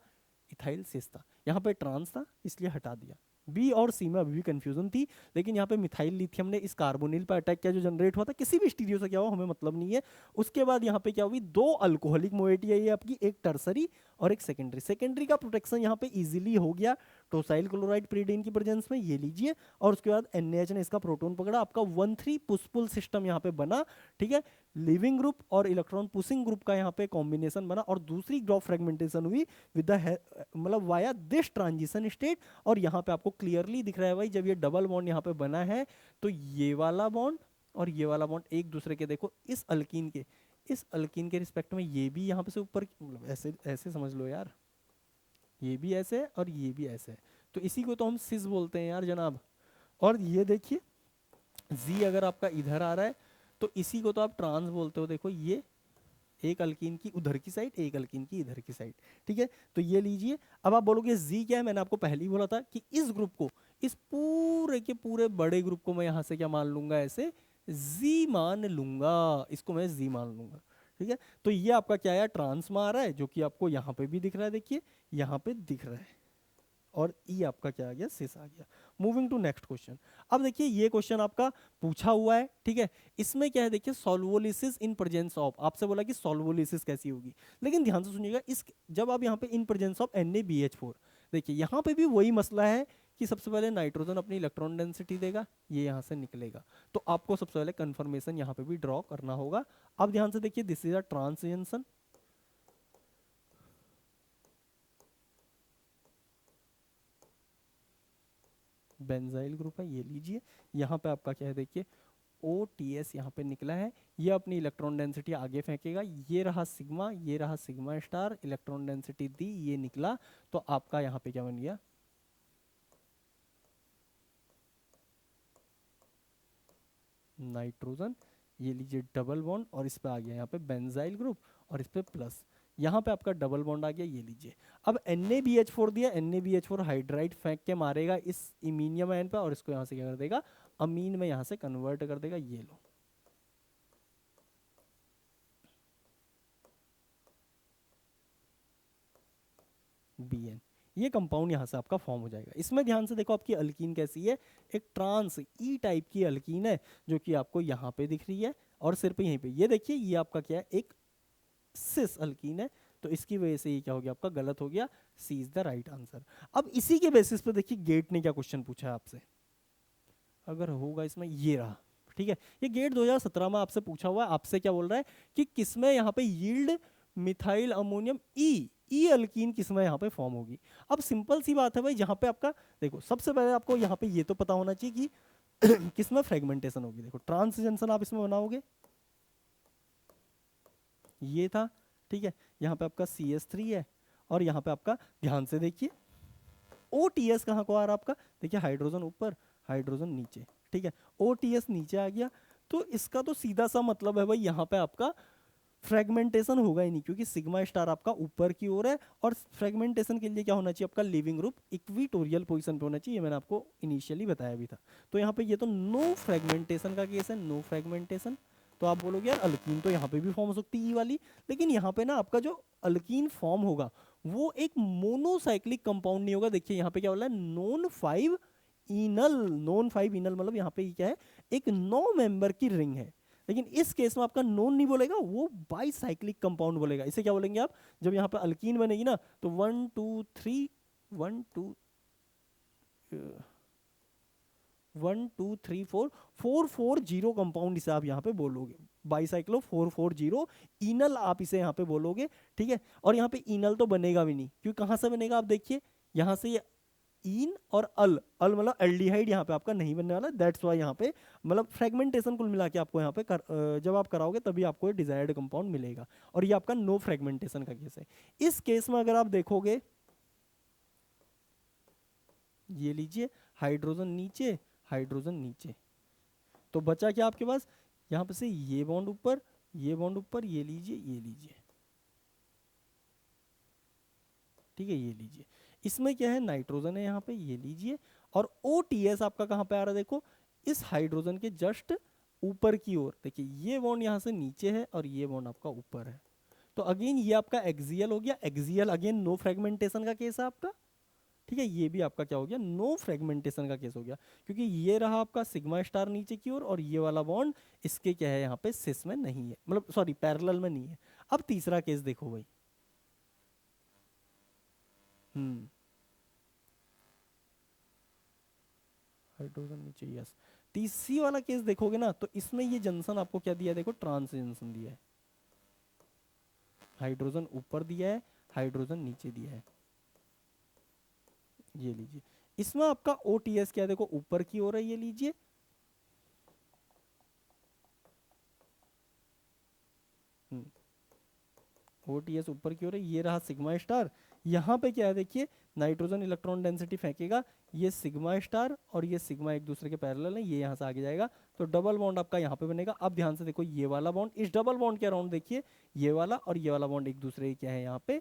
इथाइल सिस था, यहाँ पे ट्रांस था इसलिए हटा दिया। बी और सी में अभी भी कंफ्यूजन थी, लेकिन यहाँ पे मिथाइल लिथियम ने इस कार्बोनिल पर अटैक किया जो जनरेट हुआ था, किसी भी स्टीरियो से क्या हुआ हमें मतलब नहीं है। उसके बाद यहाँ पे क्या हुई, दो अल्कोहलिक मोइटी है ये आपकी, एक टर्सरी और एक सेकेंडरी। सेकेंडरी का प्रोटेक्शन यहाँ पे इजीली हो गया टोसाइल क्लोराइड प्रीडीन की प्रेजेंस में, ये लीजिए, और उसके बाद NaH ने इसका प्रोटॉन पकड़ा, आपका 1,3 पुश पुल सिस्टम यहाँ पे बना, ठीक है। लिविंग ग्रुप और इलेक्ट्रॉन पुशिंग ग्रुप का यहाँ पे कॉम्बिनेशन बना, और दूसरी ड्रॉप फ्रेगमेंटेशन हुई विद मतलब वाया दिस ट्रांजिशन स्टेट। और यहाँ पे आपको क्लियरली दिख रहा है भाई, जब ये डबल बॉन्ड यहाँ पे बना है तो ये वाला बॉन्ड और ये वाला बॉन्ड एक दूसरे के, देखो इस अल्कीन के रिस्पेक्ट में ये भी यहाँ पे से ऊपर, मतलब ऐसे ऐसे समझ लो यार, ये भी ऐसे है और ये भी ऐसे है, तो इसी को तो हम सिस बोलते हैं यार जनाब। और ये देखिए जी अगर आपका इधर आ रहा है तो इसी को तो आप ट्रांस बोलते हो, देखो ये एक अल्कीन की उधर की साइड, एक अल्कीन की इधर की साइड, ठीक है। तो ये लीजिए, अब आप बोलोगे जी क्या है, मैंने आपको पहले ही बोला था कि इस ग्रुप को, इस पूरे के पूरे बड़े ग्रुप को मैं यहाँ से क्या मान लूंगा, ऐसे जी मान लूंगा, इसको मैं जी मान लूंगा, ठीक है। तो ये आपका क्या है, ट्रांस में आ रहा है, जो कि आपको यहाँ पे भी दिख रहा है, देखिए यहाँ पे दिख रहा है, और ई आपका क्या आ गया, सिस आ गया। Moving to next question. अब देखिए ये क्वेश्चन आपका पूछा हुआ है, ठीक है। इसमें क्या है देखिए, सॉल्वोलिसिस इन प्रेजेंस ऑफ, आपसे बोला कि सॉल्वोलिसिस कैसी होगी, लेकिन ध्यान से सुनिएगा, इस जब आप यहाँ पे इन प्रेजेंस ऑफ NaBH4, देखिए यहाँ पे भी वही मसला है कि सबसे पहले नाइट्रोजन अपनी इलेक्ट्रॉन डेंसिटी देगा, ये यहाँ से निकलेगा, तो आपको सबसे पहले कंफर्मेशन यहाँ पे भी ड्रॉ करना होगा। अब ध्यान से देखिए, this is a trans junction, benzyl group है, ये लीजिए। यहाँ पे आपका क्या है देखिए, OTS यहाँ पे निकला है, ये अपनी इलेक्ट्रॉन डेंसिटी आगे फेंकेगा, ये रहा सिग्मा, ये रहा सिग्मा स्टार, इलेक्ट्रॉन डेंसिटी दी, ये निकला, तो आपका यहाँ पे क्या बन गया, नाइट्रोजन, ये लीजिए डबल बॉन्ड, और इस पे आ गया यहाँ पे बेंजाइल ग्रुप, और इस पे प्लस, यहाँ पे आपका डबल बॉन्ड आ गया, ये लीजिए। अब NaBH4 दिया, NaBH4 हाइड्राइड फेंक के मारेगा इस इमीनियम आयन पे, और इसको यहाँ से क्या कर देगा, अमीन में यहाँ से कन्वर्ट कर देगा, ये लो, BN। ये कंपाउंड यहाँ से आपका फॉर्म हो जाएगा। इसमें ध्यान से देखो आपकी अल्कीन कैसी है, एक ट्रांस ई टाइप की अल्कीन है जो कि आपको यहाँ पे दिख रही है और सिर्फ यहीं पे ये देखिए ये आपका क्या है, एक सिस अल्कीन है। तो इसकी वजह से ये क्या हो गया आपका, गलत हो गया, सी इज द राइट आंसर। अब इसी के बेसिस पे देखिए गेट ने क्या क्वेश्चन पूछा है आपसे, अगर होगा इसमें ये रहा, ठीक है। ये गेट 2017 में आपसे पूछा हुआ है, आपसे क्या बोल रहा है कि किसमें यहाँ पे यील्ड मिथाइल अमोनियम ई अल्कीन किसमें यहाँ पे फॉर्म होगी। अब सिंपल सी बात है भाई, जहाँ पे आपका देखो सबसे पहले आपको यहाँ पे ये तो पता होना चाहिए कि किसमें फ्रेगमेंटेशन होगी। देखो ट्रांस जंक्शन आप इसमें बनाओगे, ये था, ठीक है। यहाँ पे आपका CH3 है और यहाँ पे आपका ध्यान से देखिए OTS कहाँ को आ रहा है आपका, देखिए हाइड्रोजन ऊपर हाइड्रोजन नीचे, ठीक है। OTS नीचे आ गया, तो इसका तो सीधा सा मतलब है भाई यहाँ पे आपका फ्रेगमेंटेशन होगा ही नहीं, क्योंकि सिग्मा स्टार आपका ऊपर की ओर है और फ्रेगमेंटेशन के लिए क्या होना चाहिए आपका, लिविंग ग्रुप इक्विटोरियल पोजीशन पे होना चाहिए। ये मैंने आपको इनिशियली बताया भी था। तो यहाँ पे ये तो नो फ्रेगमेंटेशन का केस है, नो फ्रेगमेंटेशन। तो आप बोलोगे यार अल्कीन तो यहाँ पे भी फॉर्म हो सकती है ई वाली, लेकिन यहाँ पे ना आपका जो अल्कीन फॉर्म होगा वो एक मोनोसाइक्लिक कंपाउंड नहीं होगा। देखिए यहाँ पे क्या बोला है, नॉन 5 इनल, नॉन 5 इनल मतलब यहाँ पे क्या है, एक 9 मेंबर की रिंग है। लेकिन इस केस में आपका नॉन नहीं बोलेगा, वो बाईसाइक्लिक कंपाउंड बोलेगा। इसे क्या बोलेंगे आप, जब यहाँ पे अल्कीन बनेगी ना तो 1 2 3 1 2 1 2 3 4 440 कंपाउंड इसे आप यहाँ पे बोलोगे, बाईसाइक्लो 440 इनल आप इसे यहाँ पे बोलोगे, ठीक है। और यहाँ पे इनल तो बनेगा भी नहीं, क्योंकि कहाँ से बनेगा आप देखिए, यहाँ से ये इन और अल मतलब एल्डिहाइड यहाँ पे आपका नहीं बनने वाला। दैट्स वाई यहाँ पे मतलब फ्रेगमेंटेशन कुल मिला के आपको यहाँ पे जब आप कराओगे तभी आपको डिजायर्ड कंपाउंड मिलेगा, और ये आपका नो फ्रेगमेंटेशन का केस है। इस केस में अगर आप देखोगे, ये लीजिए हाइड्रोजन नीचे हाइड्रोजन नीचे, तो बचा क्या आपके पास, यहाँ पे से ये बॉन्ड ऊपर ये बॉन्ड ऊपर, ये लीजिए ये लीजिए, ठीक है। ये लीजिए, इसमें क्या है, नाइट्रोजन है यहाँ पे, ये लीजिए। और OTS आपका कहाँ पे आ रहा है, देखो इस हाइड्रोजन के जस्ट ऊपर की ओर। देखिए ये बॉन्ड यहाँ से नीचे है और ये बॉन्ड आपका ऊपर है। तो अगेन ये आपका एक्सियल हो गया, एक्सियल अगेन नो फ्रेगमेंटेशन का केस है आपका, ठीक है। ये भी आपका क्या हो गया, नो फ्रेगमेंटेशन का केस हो गया, क्योंकि ये रहा आपका सिग्मा स्टार नीचे की ओर और ये वाला बॉन्ड इसके क्या है यहाँ पे सिस में नहीं है, मतलब सॉरी पैरेलल में नहीं है। अब तीसरा केस देखो भाई, हाइड्रोजन नीचे, यस। तीसरी वाला केस देखोगे ना तो इसमें ये जंक्शन आपको क्या दिया है, देखो ट्रांस जंक्शन दिया है, हाइड्रोजन ऊपर दिया है हाइड्रोजन नीचे दिया है, ये लीजिए। इसमें आपका OTS क्या है, देखो ऊपर की ओर है, ये लीजिए, OTS ऊपर की ओर है, ये रहा सिग्मा स्टार। यहाँ पे क्या है देखिए, नाइट्रोजन इलेक्ट्रॉन डेंसिटी फेंकेगा, ये सिग्मा स्टार और ये सिग्मा एक दूसरे के पैरेलल है, ये यहाँ से आगे जाएगा, तो डबल बॉन्ड आपका यहाँ पे बनेगा। अब ध्यान से देखो ये वाला बॉन्ड, इस डबल बॉन्ड के अराउंड देखिए ये वाला और ये वाला बॉन्ड एक दूसरे क्या है यहाँ पे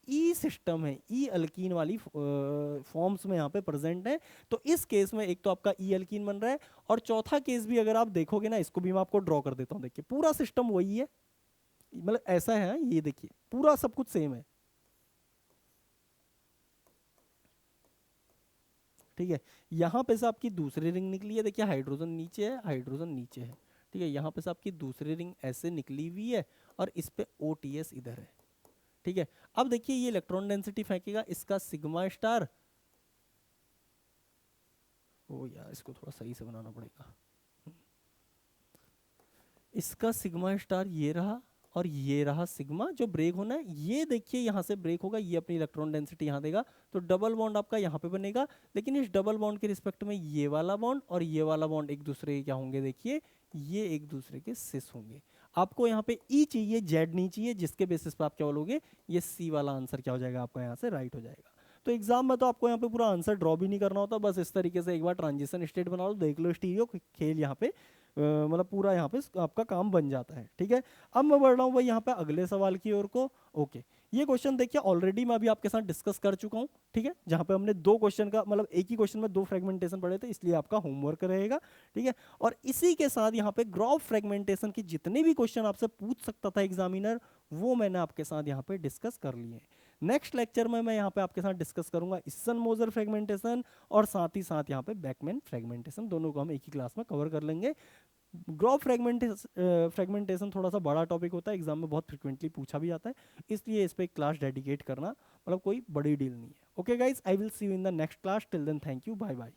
ई सिस्टम है, ई अल्कीन वाली फॉर्म्स में यहाँ पे प्रेजेंट है। तो इस केस में एक तो आपका ई अल्कीन बन रहा है, और चौथा केस भी अगर आप देखोगे ना, इसको भी मैं आपको ड्रॉ कर देता हूँ। देखिए पूरा सिस्टम वही है, मतलब ऐसा है, ये देखिए पूरा सब कुछ सेम है, ठीक है। यहाँ पे से आपकी दूसरी रिंग निकली है, देखिए हाइड्रोजन नीचे है हाइड्रोजन नीचे है, ठीक है। यहाँ पे से आपकी दूसरी रिंग ऐसे निकली हुई है और इस पे OTS इधर है, ठीक है। अब देखिए ये इलेक्ट्रॉन डेंसिटी फेंकेगा, इसका सिग्मा स्टार, ओ यार इसको थोड़ा सही से बनाना पड़ेगा, इसका सिग्मा स्टार ये रहा और ये रहा सिग्मा जो ब्रेक होना है, ये देखिए यहाँ से ब्रेक होगा, ये अपनी इलेक्ट्रॉन डेंसिटी यहाँ देगा, तो डबल बॉन्ड आपका यहाँ पे बनेगा। लेकिन इस डबल बॉन्ड के रिस्पेक्ट में ये वाला बॉन्ड और ये वाला बॉन्ड एक दूसरे के क्या होंगे, देखिए ये एक दूसरे के सिस होंगे। आपको यहाँ पे ई चाहिए, जेड नहीं चाहिए, जिसके बेसिस पे आप क्या बोलोगे, ये सी वाला आंसर क्या हो जाएगा आपका यहाँ से राइट हो जाएगा। तो एग्जाम में तो आपको यहाँ पे पूरा आंसर ड्रॉ भी नहीं करना होता, बस इस तरीके से एक बार ट्रांजिशन स्टेट बना लो, देख लो स्टीरियो खेल यहाँ पे मतलब पूरा यहाँ पे आपका काम बन जाता है, ठीक है। अब मैं बढ़ रहा हूँ भाई यहाँ पे अगले सवाल की ओर को। ओके, ये क्वेश्चन देखिए ऑलरेडी मैं अभी आपके साथ डिस्कस कर चुका हूँ, ठीक है, जहाँ पे हमने दो क्वेश्चन का मतलब एक ही क्वेश्चन में दो फ्रेगमेंटेशन पढ़े थे, इसलिए आपका होमवर्क रहेगा, ठीक है। और इसी के साथ यहाँ पे ग्रॉफ फ्रेगमेंटेशन की जितने भी क्वेश्चन आपसे पूछ सकता था एग्जामिनर, वो मैंने आपके साथ यहाँ पे डिस्कस कर लिए हैं। नेक्स्ट लेक्चर में मैं यहाँ पे आपके साथ डिस्कस करूंगा इसन मोजर फ्रेगमेंटेशन और साथ ही साथ यहाँ पे बैकमैन फ्रेगमेंटेशन, दोनों को हम एक ही क्लास में कवर कर लेंगे। ग्राफ फ्रेगमेंटेशन थोड़ा सा बड़ा टॉपिक होता है, एग्जाम में बहुत फ्रिक्वेंटली पूछा भी जाता है, इसलिए इस पे एक क्लास डेडिकेट करना मतलब कोई बड़ी डील नहीं है। Okay guys, I will see you in the next class, till then thank you, bye bye.